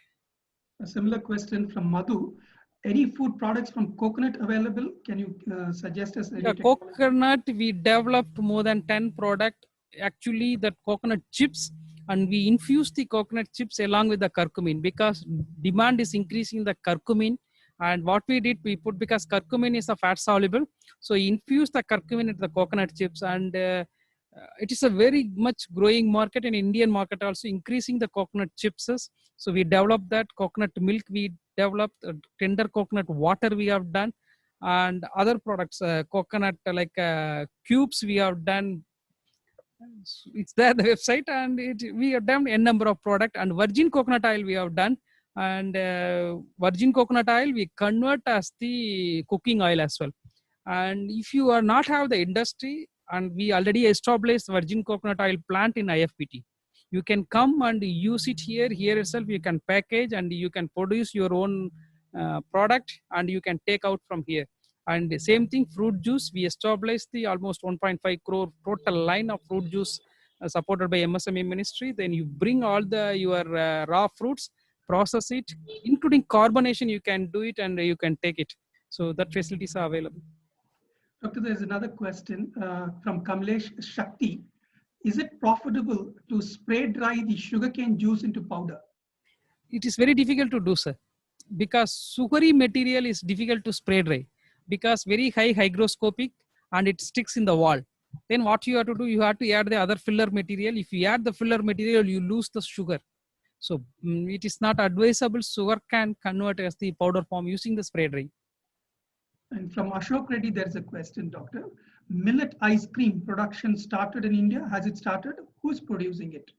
A similar question from Madhu. Any food products from coconut available? Can you suggest us any? Yeah, coconut, we developed more than 10 products. Actually, the coconut chips, and we infuse the coconut chips along with the curcumin, because demand is increasing the curcumin. And what we did, we put, because curcumin is a fat soluble, so infuse the curcumin into the coconut chips, and it is a very much growing market in Indian market, also increasing the coconut chips. So we developed that coconut milk, we developed tender coconut water we have done, and other products, coconut cubes we have done. It's there the website, and we have done a number of product, and virgin coconut oil we have done, and virgin coconut oil we convert as the cooking oil as well. And if you are not have the industry, and we already established virgin coconut oil plant in IFPT, you can come and use it here itself. You can package and you can produce your own product, and you can take out from here. And the same thing, fruit juice, we established the almost 1.5 crore total line of fruit juice supported by MSME ministry. Then you bring all your raw fruits, process it, including carbonation, you can do it, and you can take it. So that facilities are available. Doctor, there's another question from Kamlesh Shakti. is it profitable to spray dry the sugarcane juice into powder? It is very difficult to do, sir, because sugary material is difficult to spray dry because very high hygroscopic and it sticks in the wall. Then what you have to do, you have to add the other filler material. If you add the filler material, you lose the sugar. So it is not advisable. Sugar can convert as the powder form using the spray dry. And from Ashok Reddy, there's a question, doctor. Millet ice cream production started in India. Has it started? Who's producing it?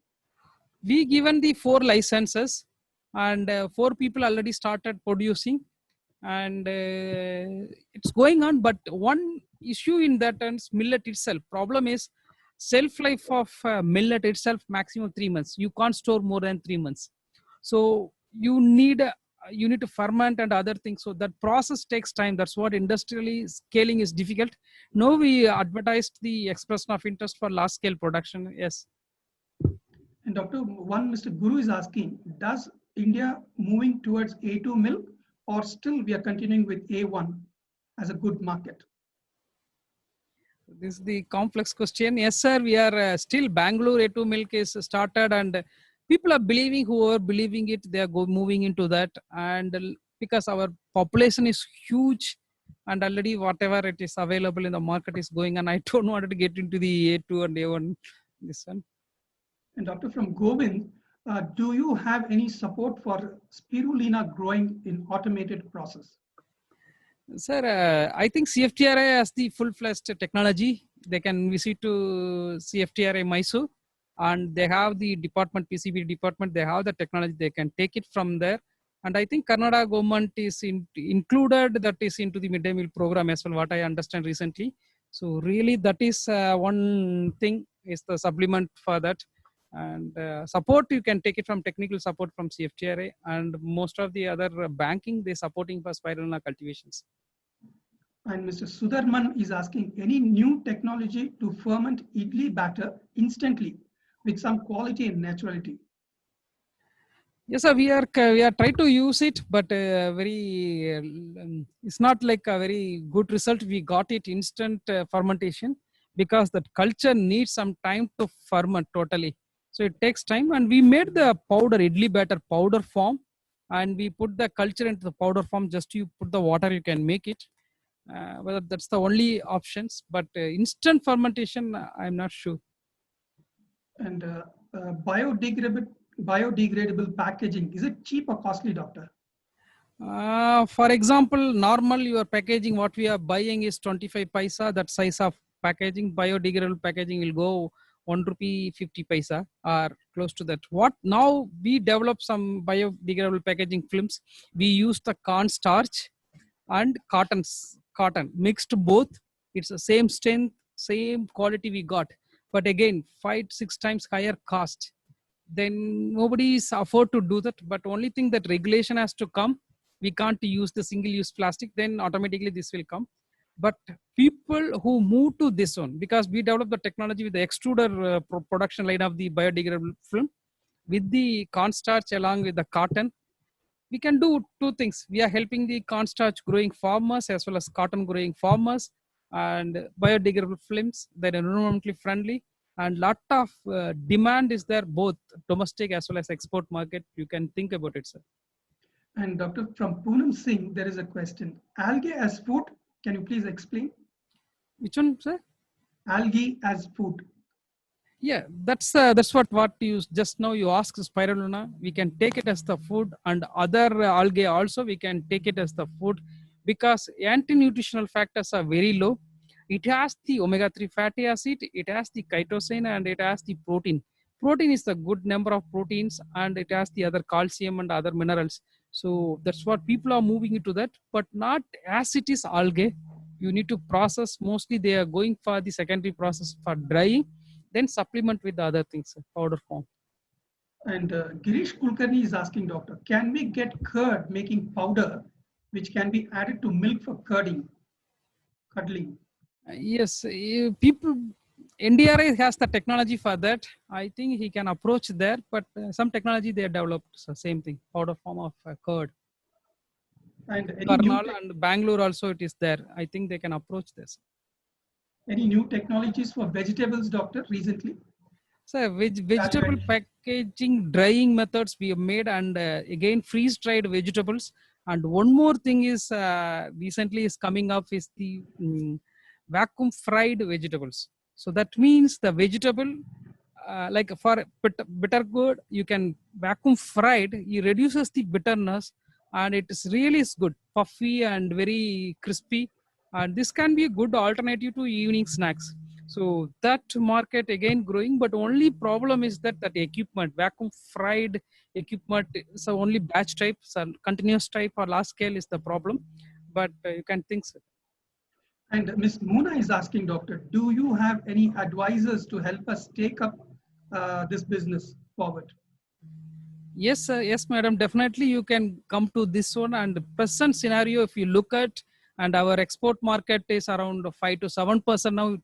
We given the 4 licenses and 4 people already started producing, and it's going on. But one issue in that is millet itself. Problem is shelf life of millet itself maximum 3 months. You can't store more than 3 months. So you need to ferment and other things. So that process takes time. That's what industrially scaling is difficult. Now we advertised the expression of interest for large scale production. Yes. And Dr. Mr. Guru is asking, does India moving towards A2 milk, or still we are continuing with A1 as a good market? This is the complex question. Yes, sir. We are still Bangalore A2 milk is started, and people are believing. Who are believing it, they are moving into that. And because our population is huge, and already whatever it is available in the market is going, and I don't want to get into the A2 and A1. This one. And Doctor, from Govind, do you have any support for spirulina growing in automated process? Sir, I think CFTRI has the full-fledged technology. They can visit to CFTRI Mysore, and they have the department, PCB department. They have the technology. They can take it from there. And I think Karnataka government is included that is into the midday meal program as well, what I understand recently. So really that is one thing is the supplement for that. And support, you can take it from technical support from CFTRA, and most of the other banking, they're supporting for spirulina cultivations. And Mr. Sudarman is asking, any new technology to ferment idli batter instantly with some quality and naturality? Yes, sir, we are trying to use it, but it's not like a very good result. We got it instant fermentation because that culture needs some time to ferment totally. So it takes time, and we made the powder, idli batter powder form, and we put the culture into the powder form. Just you put the water, you can make it. Whether that's the only options, but instant fermentation, I'm not sure. And biodegradable packaging, is it cheap or costly, doctor? For example, normal your packaging, what we are buying is 25 paisa. That size of packaging, biodegradable packaging will go 1 rupee 50 paisa or close to that. What now we develop some biodegradable packaging films. We use the corn starch and cotton mixed both. It's the same strength, same quality we got, but again 5-6 times higher cost. Then nobody is afford to do that. But only thing that regulation has to come. We can't use the single-use plastic. Then automatically this will come. But people who move to this one, because we developed the technology with the extruder production line of the biodegradable film, with the cornstarch along with the cotton, we can do 2 things. We are helping the cornstarch growing farmers as well as cotton growing farmers, and biodegradable films that are environmentally friendly, and lot of demand is there, both domestic as well as export market. You can think about it, sir. And Doctor, from Poonam Singh, there is a question. Algae as food, can you please explain? Which one, sir? Algae as food. Yeah, that's what you just now you asked. Spirulina, we can take it as the food, and other algae also we can take it as the food, because anti-nutritional factors are very low. It has the omega-3 fatty acid, it has the chitosan, and it has the protein. Protein is the good number of proteins, and it has the other calcium and other minerals. So that's what people are moving into that, but not as it is algae. You need to process. Mostly they are going for the secondary process for drying, then supplement with the other things, powder form. And Girish Kulkarni is asking, doctor, can we get curd making powder, which can be added to milk for cuddling? Yes, people, NDRI has the technology for that. I think he can approach there, but some technology they have developed. So same thing, powder form of curd. And Karnal and Bangalore also it is there. I think they can approach this. Any new technologies for vegetables, doctor, recently? So That's vegetable right. packaging drying methods we have made, and again freeze dried vegetables. And one more thing is recently is coming up is the vacuum fried vegetables. So that means the vegetable, like for bitter gourd, you can vacuum fried. It reduces the bitterness, and it is really is good, puffy and very crispy. And this can be a good alternative to evening snacks. So that market again growing, but only problem is that equipment, vacuum fried equipment, so only batch type, so continuous type or large scale is the problem. But you can think so. And Ms. Muna is asking, Doctor, do you have any advisors to help us take up this business forward? Yes, yes, madam. Definitely, you can come to this one. And the present scenario, if you look at, and our export market is around 5 to 7% now.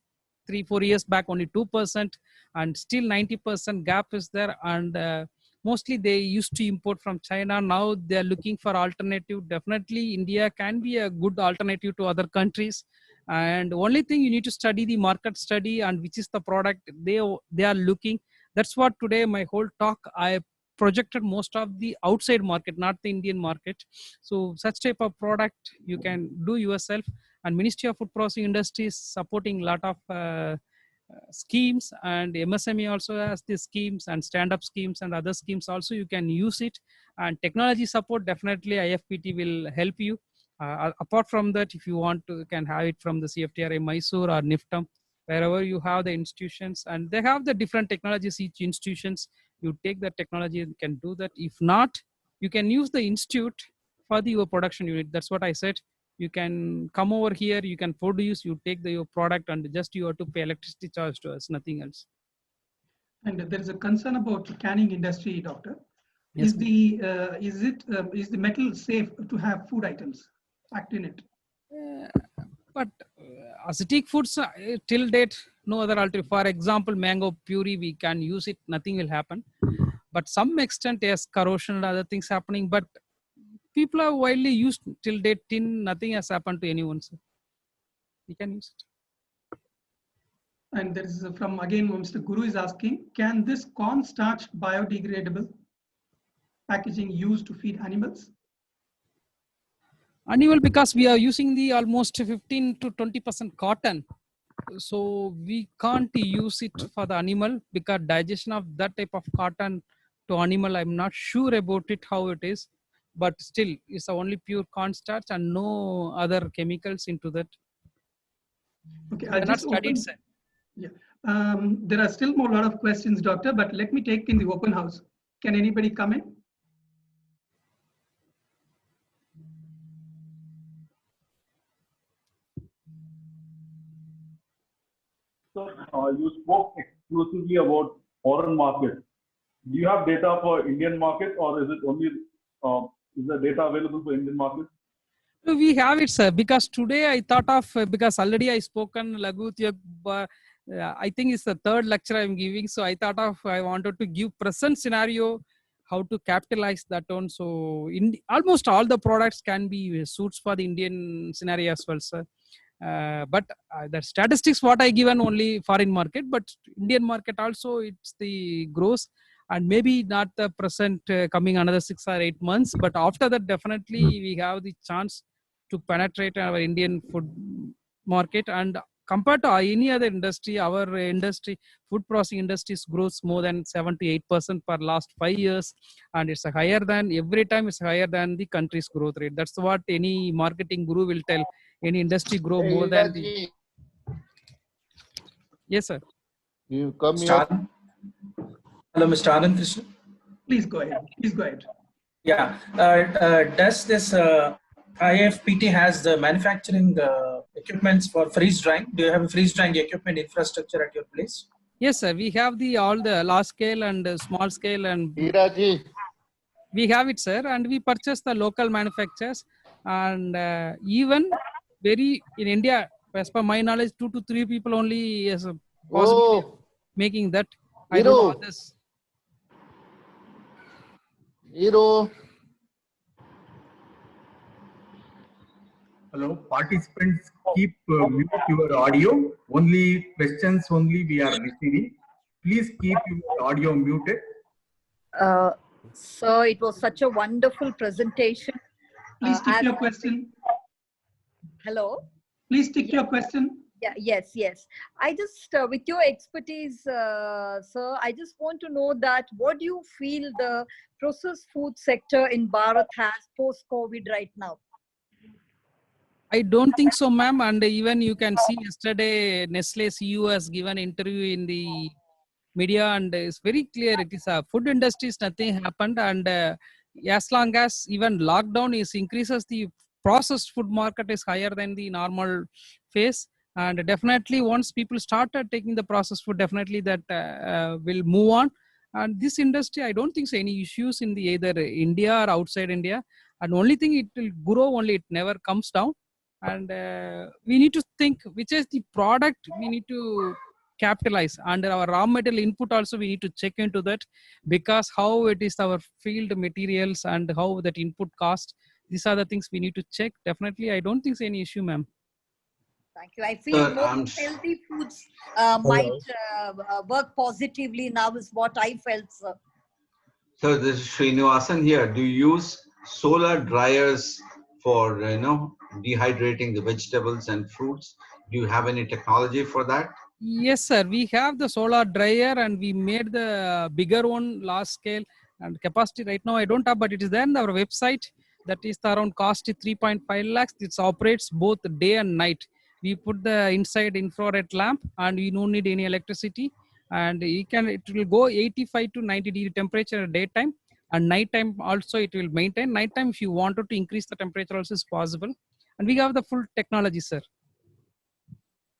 3 4 years back, only 2%, and still 90% gap is there. And mostly they used to import from China. Now they are looking for alternative. Definitely, India can be a good alternative to other countries. And only thing you need to study the market study and which is the product they are looking. That's what today my whole talk I projected most of the outside market, not the Indian market. So such type of product you can do yourself. And Ministry of Food Processing Industry is supporting a lot of schemes, and MSME also has the schemes and stand-up schemes and other schemes also. You can use it, and technology support definitely IFPT will help you. Apart from that, if you want to, you can have it from the CFTRA Mysore or NIFTAM, wherever you have the institutions, and they have the different technologies. Each institutions, you take the technology and can do that. If not, you can use the institute for your production unit. That's what I said. You can come over here, you can produce, you take your product, and just you have to pay electricity charge to us, nothing else. And there is a concern about the canning industry, Doctor. Yes, Is the metal safe to have food items packed in it? but acidic foods, till date, no other alternative. For example, mango puree, we can use it, nothing will happen. But some extent, yes, corrosion and other things happening. But people are widely used till date. Tin, nothing has happened to anyone. So we can use it. And there is from again, Mr. Guru is asking, can this cornstarch biodegradable packaging used to feed animals? Animal, because we are using the almost 15 to 20% cotton. So we can't use it for the animal, because digestion of that type of cotton to animal, I'm not sure about it, how it is. But still, it's only pure cornstarch and no other chemicals into that. Okay, We I'll cannot just study open. it, sir. Yeah. There are still more lot of questions, Doctor, but let me take in the open house. Can anybody come in? So you spoke exclusively about foreign market. Do you have data for Indian market, or is it only is the data available for Indian market? No, we have it, sir. Because today I thought of, because already I spoken Laghu Udyog, I think it's the third lecture I'm giving. So I thought of, I wanted to give present scenario, how to capitalize that on. So in almost all the products can be suits for the Indian scenario as well, sir. But the statistics what I given only foreign market, but Indian market also it's the growth, and maybe not the present coming another 6 or 8 months, but after that definitely we have the chance to penetrate our Indian food market. And compared to any other industry, our industry, food processing industries grows more than 7 to 8% per last 5 years, and it's higher than every time. It's higher than the country's growth rate. That's what any marketing guru will tell. Any industry grow more than the. Yes, sir. You come Mr. here. Anand? Hello, Mr. Anand Krishna. Please go ahead. Please go ahead. Yeah. Does this IFPT has the manufacturing equipments for freeze drying? Do you have a freeze drying equipment infrastructure at your place? Yes, sir. We have the all the large scale and small scale, and Hiraji, we have it, sir. And we purchase the local manufacturers, and even very in India, as per my knowledge, 2 to 3 people only is possible oh, making that. I don't know others. Hero, Hello, participants, keep mute your audio. Only questions only we are receiving. Please keep your audio muted. Sir, it was such a wonderful presentation. Please stick as your I- question. Hello? Please stick your question. Yeah, yes. I just, with your expertise, sir, I just want to know that what do you feel the processed food sector in Bharat has post-COVID right now? I don't think so, ma'am. And even you can see yesterday, Nestle CEO has given interview in the media, and it's very clear. It is a food industry. Nothing happened, and as long as even lockdown is increases, the processed food market is higher than the normal phase. And definitely, once people started taking the processed food, definitely that will move on. And this industry, I don't think so any issues in the either India or outside India. And only thing it will grow only, it never comes down. And we need to think which is the product we need to capitalize under our raw material input. Also we need to check into that, because how it is our field materials and how that input cost, these are the things we need to check. Definitely I don't think it's any issue, ma'am. Thank you. I feel more I'm healthy foods might work positively now is what I felt, sir. So this is Srinivasan here. Do you use solar dryers for dehydrating the vegetables and fruits? Do you have any technology for that? Yes, sir. We have the solar dryer, and we made the bigger one, large scale and capacity. Right now, I don't have, but it is there on our website. That is around cost 3.5 lakhs. It operates both day and night. We put the inside infrared lamp, and we don't need any electricity. And it will go 85 to 90 degree temperature at daytime, and nighttime also it will maintain. Nighttime, if you wanted to increase the temperature, also is possible. And we have the full technology, sir.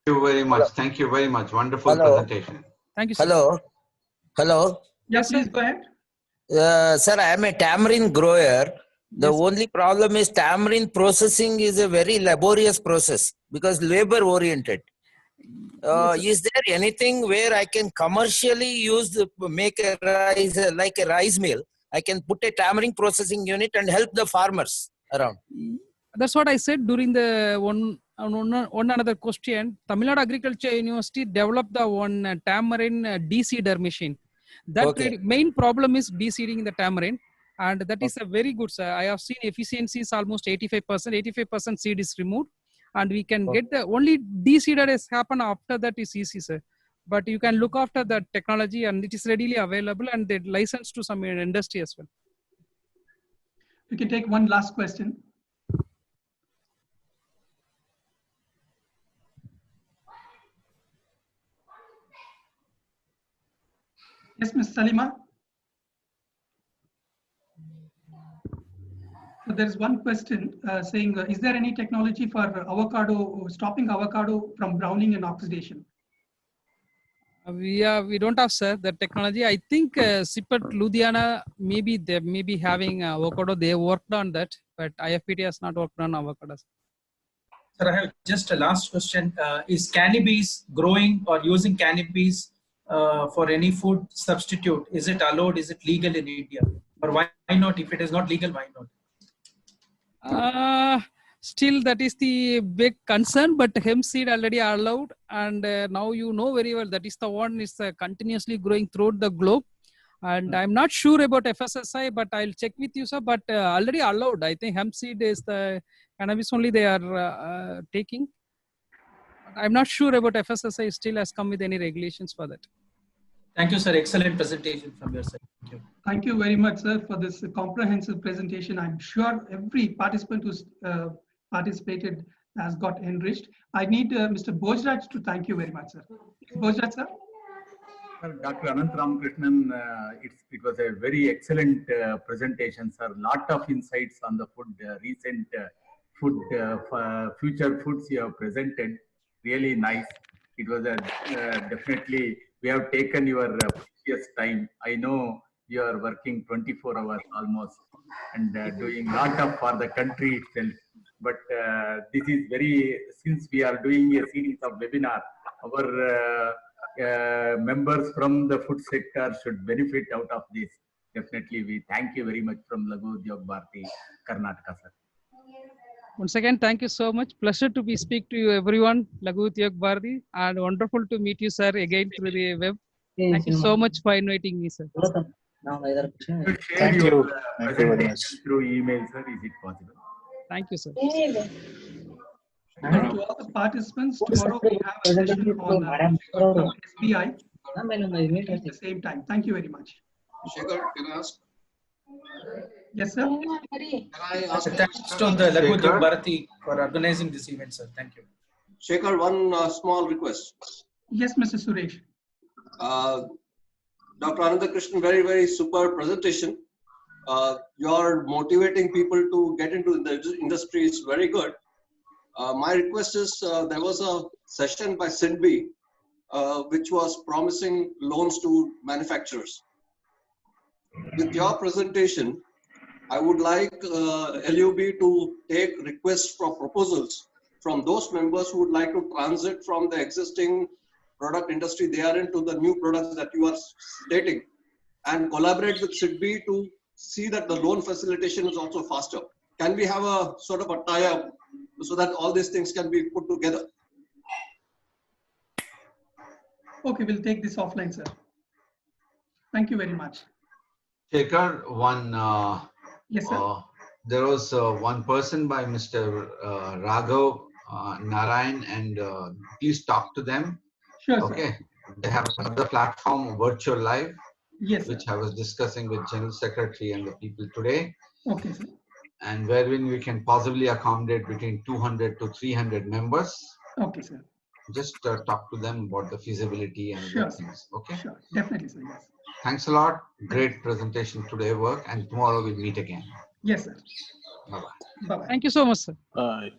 Thank you very much. Thank you very much. Wonderful presentation. Thank you, sir. Hello. Yeah, Yes, please sir. go ahead. Sir, I am a tamarind grower. The Yes. only problem is tamarind processing is a very laborious process because labor oriented. Yes, Is there anything where I can commercially make a rice, like a rice mill? I can put a tamarind processing unit and help the farmers around. That's what I said during the one another question. Tamil Nadu Agriculture University developed the one tamarind de-seeder machine. That main problem is de-seeding the tamarind, and that is a very good, sir. I have seen efficiency is almost 85%. 85% seed is removed, and we can get the only de-seeder has happened after that is easy, sir. But you can look after the technology, and it is readily available, and they license to some industry as well. We can take one last question. Yes, Ms. Salima. So there is one question saying, is there any technology for stopping avocado from browning and oxidation? We don't have, sir, the technology. I think SIPET Ludhiana, maybe they may be having avocado. They worked on that, but IFPT has not worked on avocados. Sir, I have just a last question. Is cannabis growing or using cannabis for any food substitute? Is it allowed? Is it legal in India? Or why not? If it is not legal, why not? Still, that is the big concern, but hemp seed already allowed. And now you know very well that is the one is continuously growing throughout the globe. And I'm not sure about FSSI, but I'll check with you, sir. But already allowed. I think hemp seed is the cannabis only they are taking. I'm not sure about FSSI still has come with any regulations for that. Thank you, sir. Excellent presentation from your side. Thank you. Thank you very much, sir, for this comprehensive presentation. I'm sure every participant who's participated has got enriched. I need Mr. Bojraj to thank you very much, sir. Bojraj, sir. Dr. Anant Ramakrishnan, it was a very excellent presentation, sir. Lot of insights on the food, recent food, future foods you have presented. Really nice. It was definitely, we have taken your precious time. I know you are working 24 hours almost and doing lot of for the country itself. But this is since we are doing a series of webinar, our members from the food sector should benefit out of this. Definitely, we thank you very much from Laghu Udyog Bharati, Karnataka, sir. Once again, thank you so much. Pleasure to speak to you, everyone. Laghu Udyog Bharati, and wonderful to meet you, sir, again through the web. Thank you so much for inviting me, sir. You share Thank your you. Thank you very much. presentation through email, sir. Is it possible? Thank you, sir. To all the participants, tomorrow we have a session on from SBI at the same time. Thank you very much. Shekhar, can I ask? Yes, sir. Can I ask a Thanks question? to the Laghu Shekhar? Bharati for organizing this event, sir. Thank you. Shekhar, one small request. Yes, Mr. Suresh. Dr. Anandakrishnan, very, very super presentation. You're motivating people to get into the industry is very good. My request is there was a session by SIDBI which was promising loans to manufacturers. With your presentation, I would like LUB to take requests for proposals from those members who would like to transit from the existing product industry they are in to the new products that you are stating, and collaborate with SIDBI to see that the loan facilitation is also faster. Can we have a sort of a tie-up so that all these things can be put together? Okay, we'll take this offline, sir. Thank you very much. Shekhar, Yes, sir. there was one person by Mr. Raghav Narayan, and please talk to them. Sure, sir. Okay, they have another platform, Virtual Live, Yes, sir. which I was discussing with General Secretary and the people today, Okay, sir. and wherein we can possibly accommodate between 200 to 300 members. Okay, sir. Just talk to them about the feasibility and Sure, other sir. things. Okay. Sure. Definitely, sir. Yes. Thanks a lot. Great presentation today, work, and tomorrow we'll meet again. Yes, sir. Bye bye. Bye-bye. Thank you so much, sir. Bye.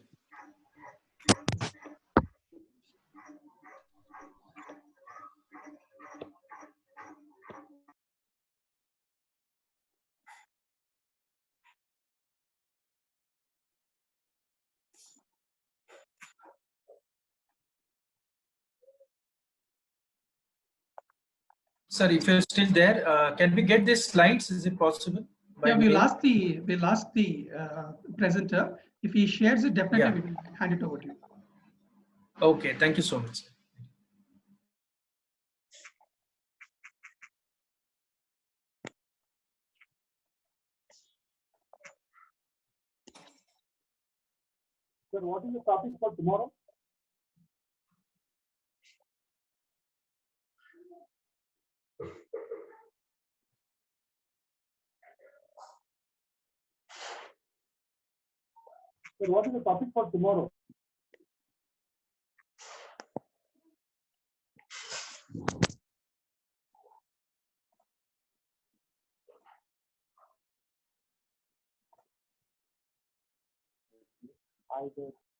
Sir, if you're still there, can we get these slides? Is it possible? Yeah, mail? we'll ask the presenter. If he shares it, definitely Yeah. we will hand it over to you. Okay, thank you so much, sir. Sir, what is the topic for tomorrow? Sir, what is the topic for tomorrow?